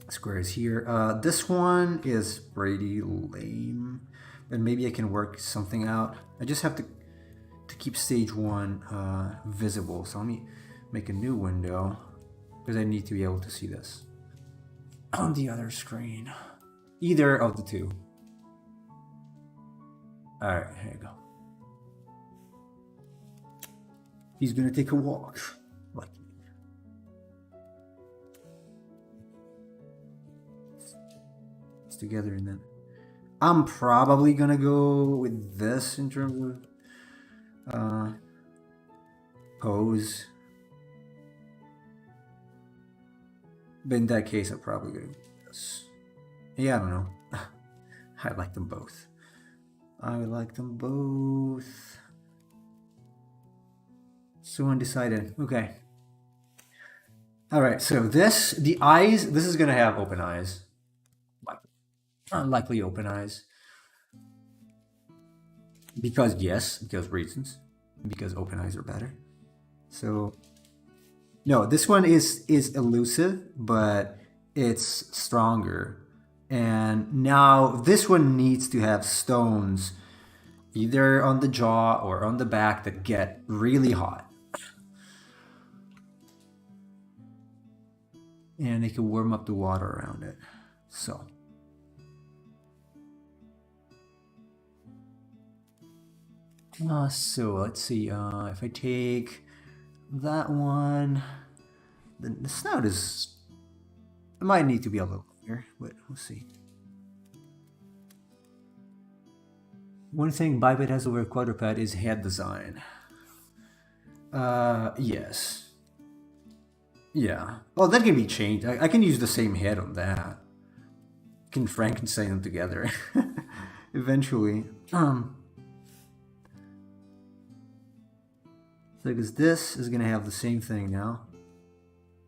Squares here. This one is pretty lame, but maybe I can work something out. I just have to keep stage 1 visible. So let me make a new window because I need to be able to see this on the other screen. Either of the two. Alright, here you go. He's gonna take a walk. Like it's together and then I'm probably gonna go with this in terms of pose. But in that case I'm probably gonna go with this. Yeah, I don't know. I like them both. I like them both. So undecided. Okay. Alright, so the eyes, this is gonna have open eyes. Unlikely open eyes. Because reasons. Because open eyes are better. So no, this one is elusive, but it's stronger. And now this one needs to have stones either on the jaw or on the back that get really hot. and they can warm up the water around it. So let's see, if I take that one, then the snout is, it might need to be a little bigger, but we'll see. One thing biped has over quadruped is head design. Yes. Yeah. Well, that can be changed. I can use the same head on that. I can Frankenstein them together. Eventually. So because this is gonna have the same thing now.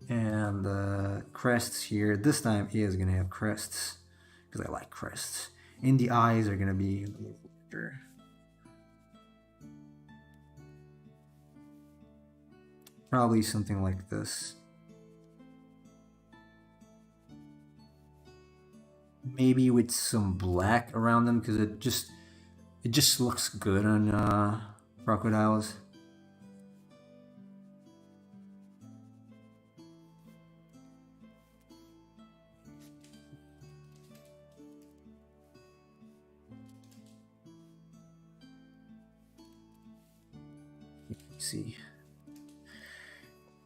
And the crests here, this time is gonna have crests. Because I like crests. And the eyes are gonna be a little larger. Probably something like this. Maybe with some black around them, because it just looks good on crocodiles. See,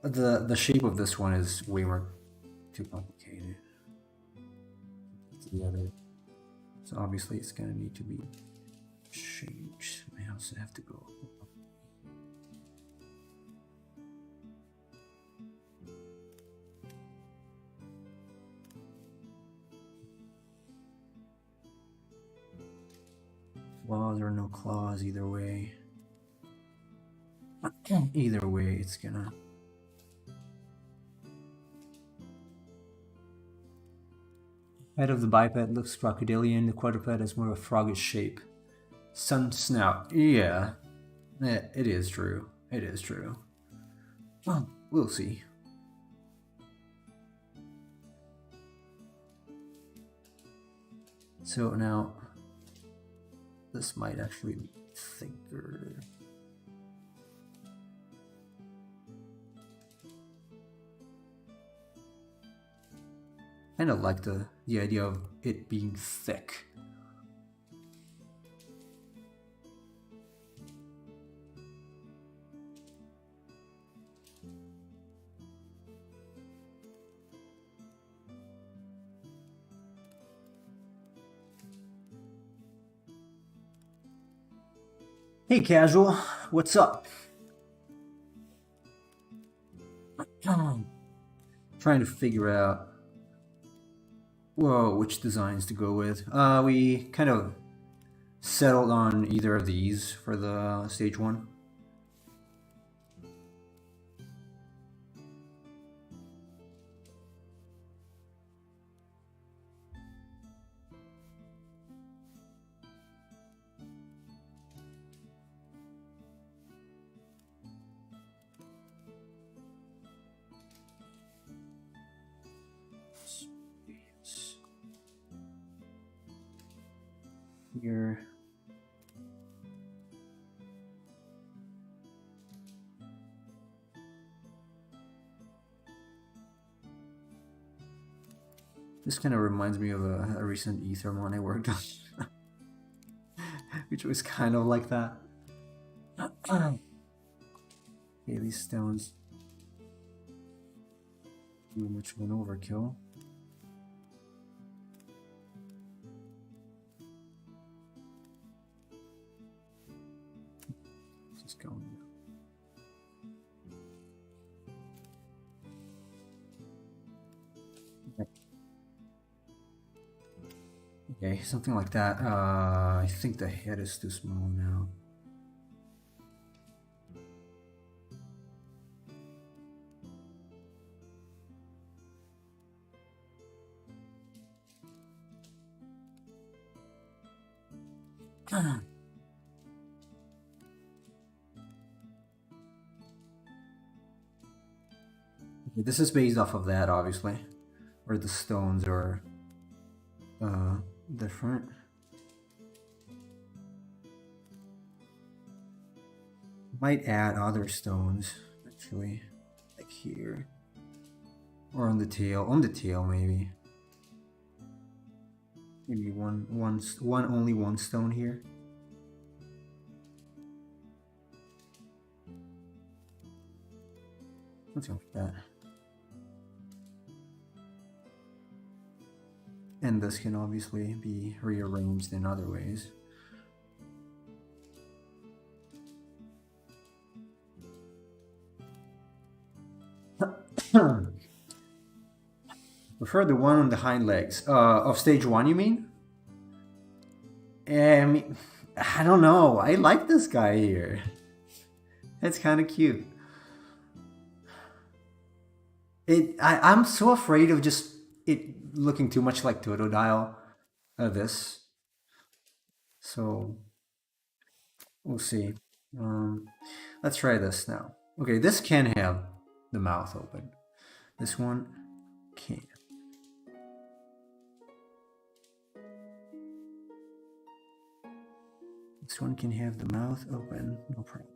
the shape of this one is way more too complicated together, so obviously it's gonna need to be changed. My house have to go. Claws or no claws, either way. Either way, it's gonna. Head of the biped looks crocodilian. The quadruped has more of a froggish shape. Sun snout. Yeah, it is true. It is true. Well, we'll see. So now, this might actually be thicker. I kind of like the idea of it being thick. Hey Casual, what's up? Trying to figure out which designs to go with. We kind of settled on either of these for the stage 1. Here. This kind of reminds me of a recent Ethermon I worked on, which was kind of like that. Okay, these stones too much of an overkill. Going. Okay, something like that. I think the head is too small now. This is based off of that, obviously, where the stones are different. Might add other stones, actually, like here. Or on the tail. On the tail, maybe. Maybe only one stone here. Let's go with that. And this can obviously be rearranged in other ways. Prefer the one on the hind legs. Of stage 1, you mean? I don't know. I like this guy here. It's kind of cute. I'm so afraid of just it looking too much like Totodile. This. So we'll see. Let's try this now. Okay, this can have the mouth open. This one can't. This one can have the mouth open, no problem.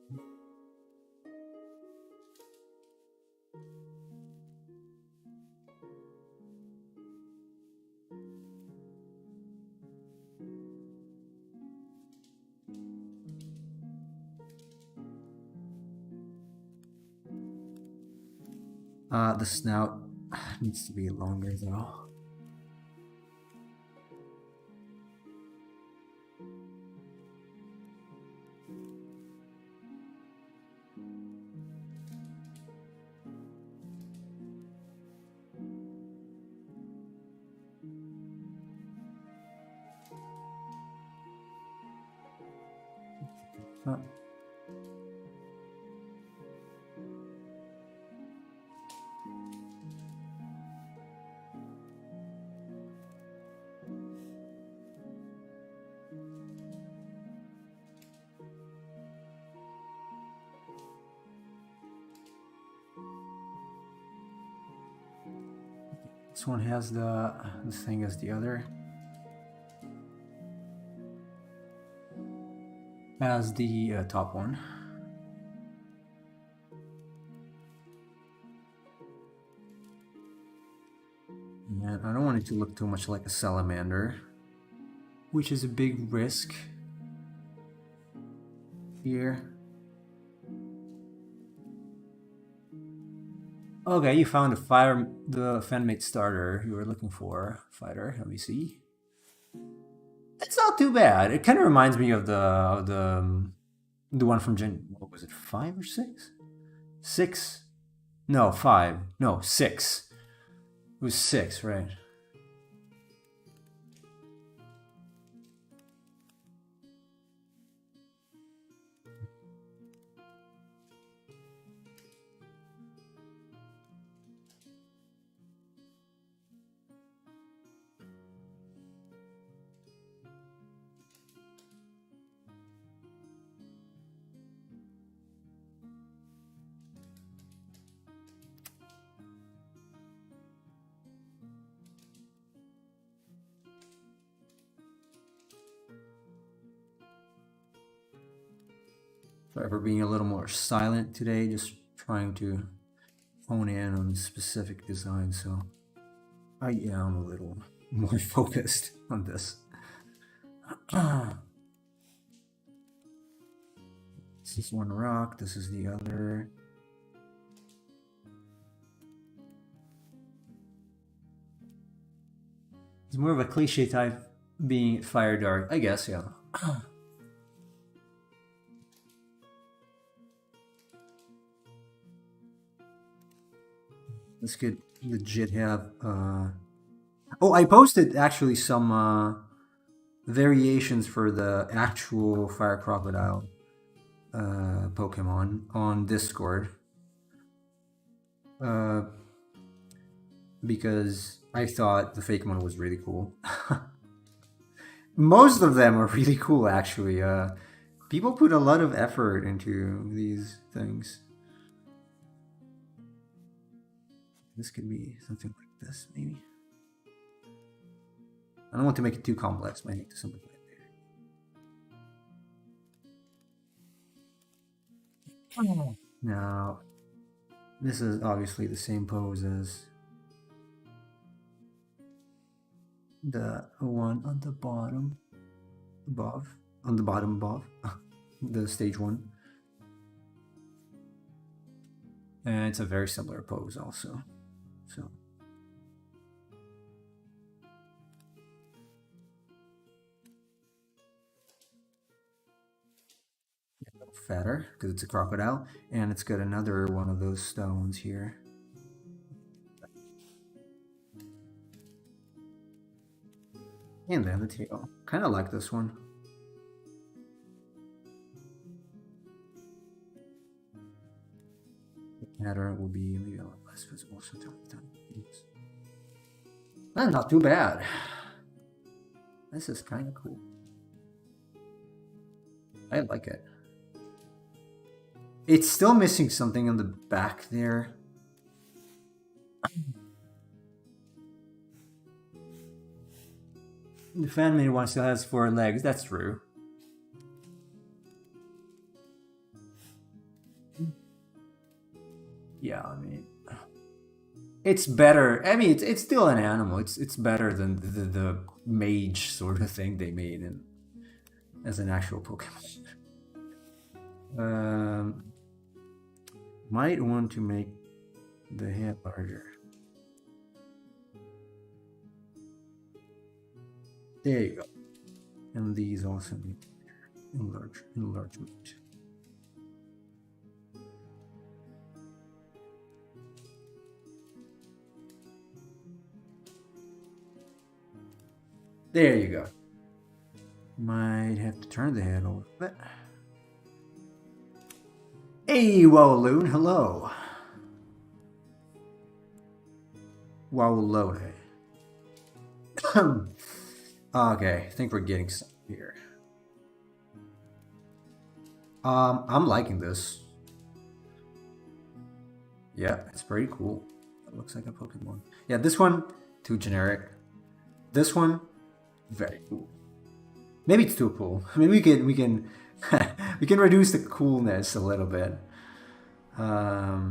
The snout needs to be longer though. This one has the thing as the other. As the top one. And I don't want it to look too much like a salamander, which is a big risk here. Okay, you found the fanmate starter you were looking for. Fighter, let me see. It's not too bad. It kind of reminds me of the one from Gen. What was it? 5 or 6? 6? No, 5. No, 6. It was 6, right? Sorry for being a little more silent today, just trying to hone in on specific design, so I am a little more focused on this. This is one rock, this is the other. It's more of a cliche type being fire dart, I guess, yeah. This could legit have oh, I posted actually some variations for the actual fire crocodile Pokemon on Discord because I thought the Fakemon was really cool. Most of them are really cool, actually. People put a lot of effort into these things. This could be something like this, maybe. I don't want to make it too complex, but I need to simplify it there. Now, this is obviously the same pose as the one on the bottom above, on the bottom above, the stage 1. And it's a very similar pose also. So a little fatter because it's a crocodile, and it's got another one of those stones here. And then the tail. Kind of like this one. The pattern will be maybe a lot less visible, so that's not too bad. This is kind of cool. I like it. It's still missing something on the back there. The fan made one still has 4 legs, that's true. Yeah, I mean, it's better. I mean, it's still an animal. It's better than the mage sort of thing they made as an actual Pokemon. Might want to make the head larger. There you go. And these also need enlargement. There you go. Might have to turn the head a little bit. Hey, Wowaloon, hello. Wowalode. Okay, I think we're getting some here. I'm liking this. Yeah, it's pretty cool. It looks like a Pokemon. Yeah, this one, too generic. This one, very cool. Maybe it's too cool. I mean, we can we can reduce the coolness a little bit. I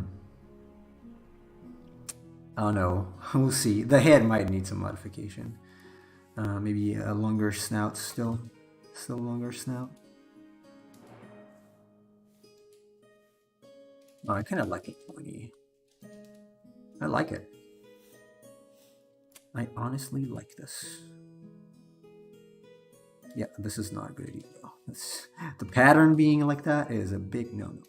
don't know. We'll see. The head might need some modification. Maybe a longer snout still longer snout. Oh, I kind of like it pointy. I like it. I honestly like this. Yeah, this is not a good idea though. The pattern being like that is a big no-no.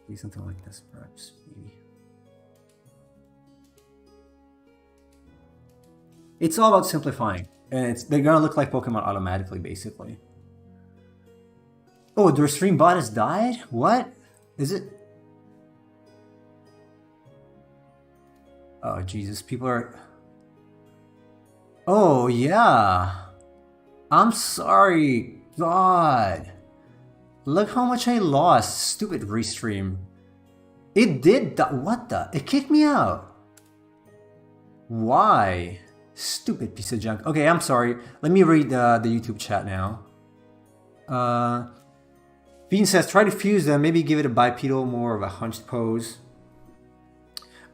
Maybe something like this, perhaps, maybe. It's all about simplifying. And they're gonna look like Pokemon automatically, basically. Oh, their stream bot has died? What? Is it? Oh, Jesus, people are... Oh, yeah. I'm sorry. God. Look how much I lost. Stupid restream. It did... What the? It kicked me out. Why? Stupid piece of junk. Okay, I'm sorry. Let me read the YouTube chat now. Bean says, try to fuse them. Maybe give it a bipedal, more of a hunched pose.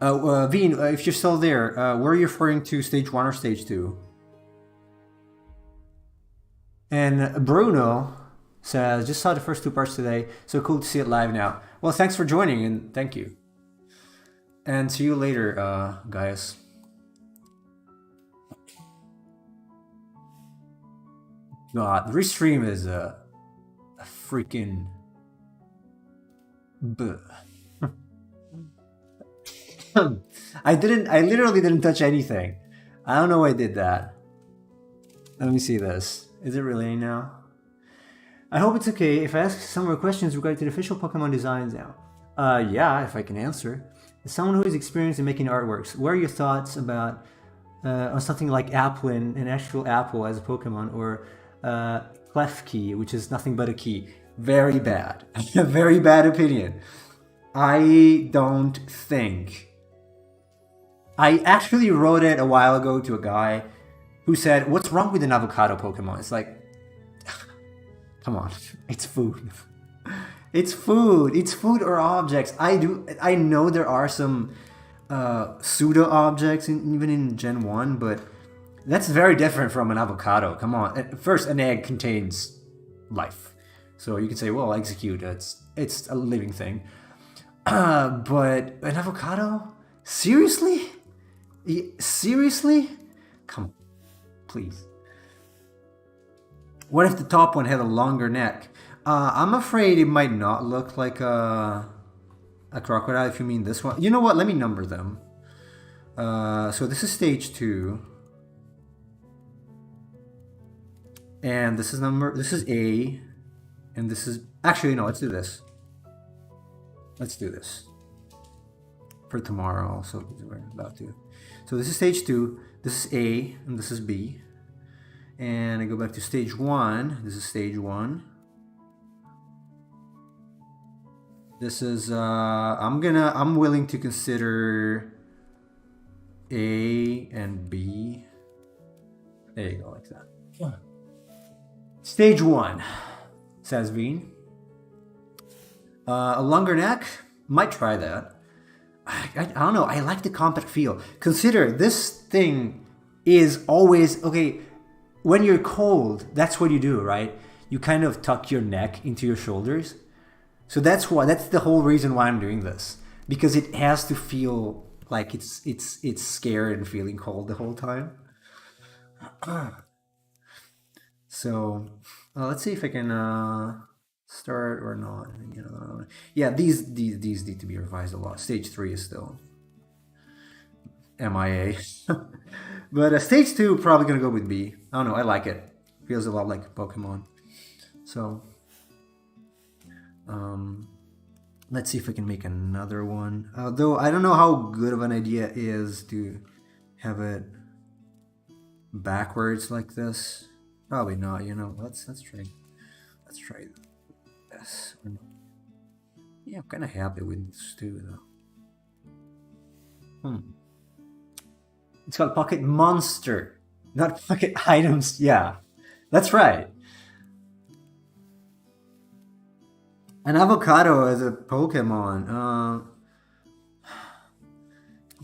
Bean, if you're still there, were you referring to stage 1 or stage 2? And Bruno says, just saw the first 2 parts today. So cool to see it live now. Well, thanks for joining and thank you. And see you later, guys. God, the restream is a freaking... I literally didn't touch anything. I don't know why I did that. Let me see this. Is it really now? I hope it's okay if I ask some more questions regarding to the official Pokemon designs now. Yeah, if I can answer. As someone who is experienced in making artworks, what are your thoughts about on something like Applin, an actual apple as a Pokemon, or Klefki, which is nothing but a key? Very bad. Very bad opinion. I don't think... I actually wrote it a while ago to a guy who said, what's wrong with an avocado Pokemon? It's like, come on, it's food. It's food. It's food or objects. I know there are some pseudo objects even in Gen 1, but that's very different from an avocado. Come on. First, an egg contains life. So you can say, well, execute, it's a living thing. But an avocado? Seriously? Seriously? Come on, please. What if the top one had a longer neck? I'm afraid it might not look like a crocodile if you mean this one. You know what? Let me number them. So this is stage 2. And this is A. And this is, actually, no, let's do this. Let's do this. For tomorrow also, because we're about to. So this is stage 2. This is A, and this is B. And I go back to stage 1. This is stage 1. This is, I'm willing to consider A and B. There you go, like that. Yeah. Stage 1, says Veen. A longer neck? Might try that. I don't know, I like the compact feel. Consider, this thing is always, okay, when you're cold, that's what you do, right? You kind of tuck your neck into your shoulders. So that's the whole reason why I'm doing this. Because it has to feel like it's scared and feeling cold the whole time. So let's see if I can start or not. Yeah, these need to be revised a lot. Stage 3 is still MIA. But stage 2, probably gonna go with B. I don't know, I like it. Feels a lot like Pokemon. So let's see if I can make another one. Though I don't know how good of an idea it is to have it backwards like this. Probably not, let's try this. Yeah, I'm kind of happy with this too, though. It's called Pocket Monster, not Pocket Items. Yeah, that's right. An avocado as a Pokemon.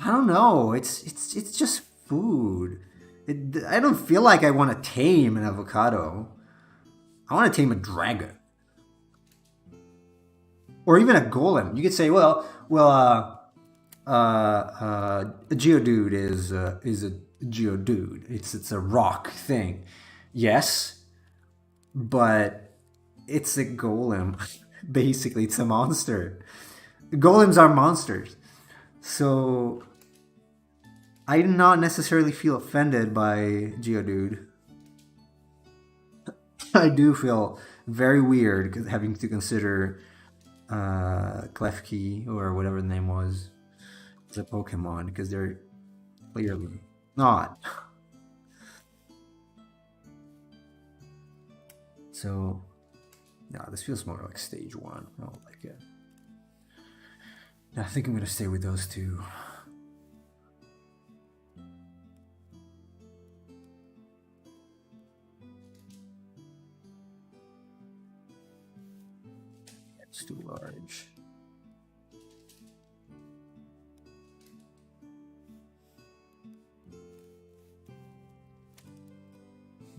I don't know. It's just food. I don't feel like I want to tame an avocado. I want to tame a dragon, or even a golem. You could say, a Geodude is a Geodude. It's a rock thing, yes, but it's a golem. Basically, it's a monster. Golems are monsters, so I do not necessarily feel offended by Geodude. I do feel very weird having to consider Klefki or whatever the name was as a Pokemon, because they're clearly not. So, no, this feels more like stage 1. I don't like it. I think I'm going to stay with those two. It's too large.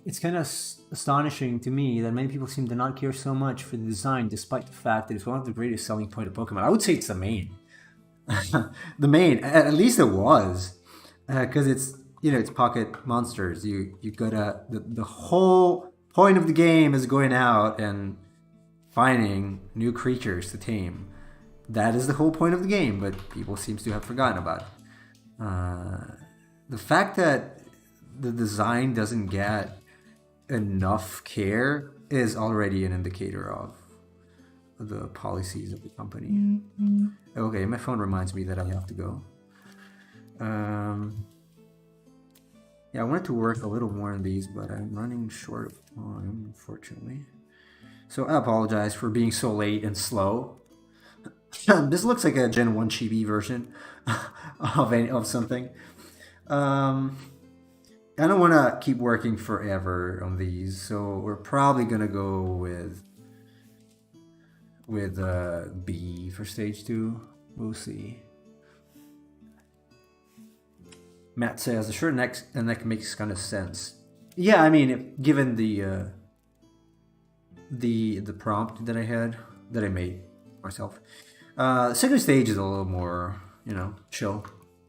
It's kind of astonishing to me that many people seem to not care so much for the design, despite the fact that it's one of the greatest selling point of Pokemon. I would say it's the main. The main, at least it was, because it's pocket monsters. You gotta the whole point of the game is going out and finding new creatures to tame. That is the whole point of the game, but people seem to have forgotten about it. The fact that the design doesn't get enough care is already an indicator of the policies of the company. Mm-hmm. Okay, my phone reminds me that I have to go. Yeah, I wanted to work a little more on these, but I'm running short of time, unfortunately. So I apologize for being so late and slow. This looks like a Gen 1 chibi version of something. I don't want to keep working forever on these, so we're probably going to go with with B for stage 2. We'll see. Matt says the short neck makes kind of sense. Yeah, I mean, given the prompt that I made myself, second stage is a little more, you know, chill.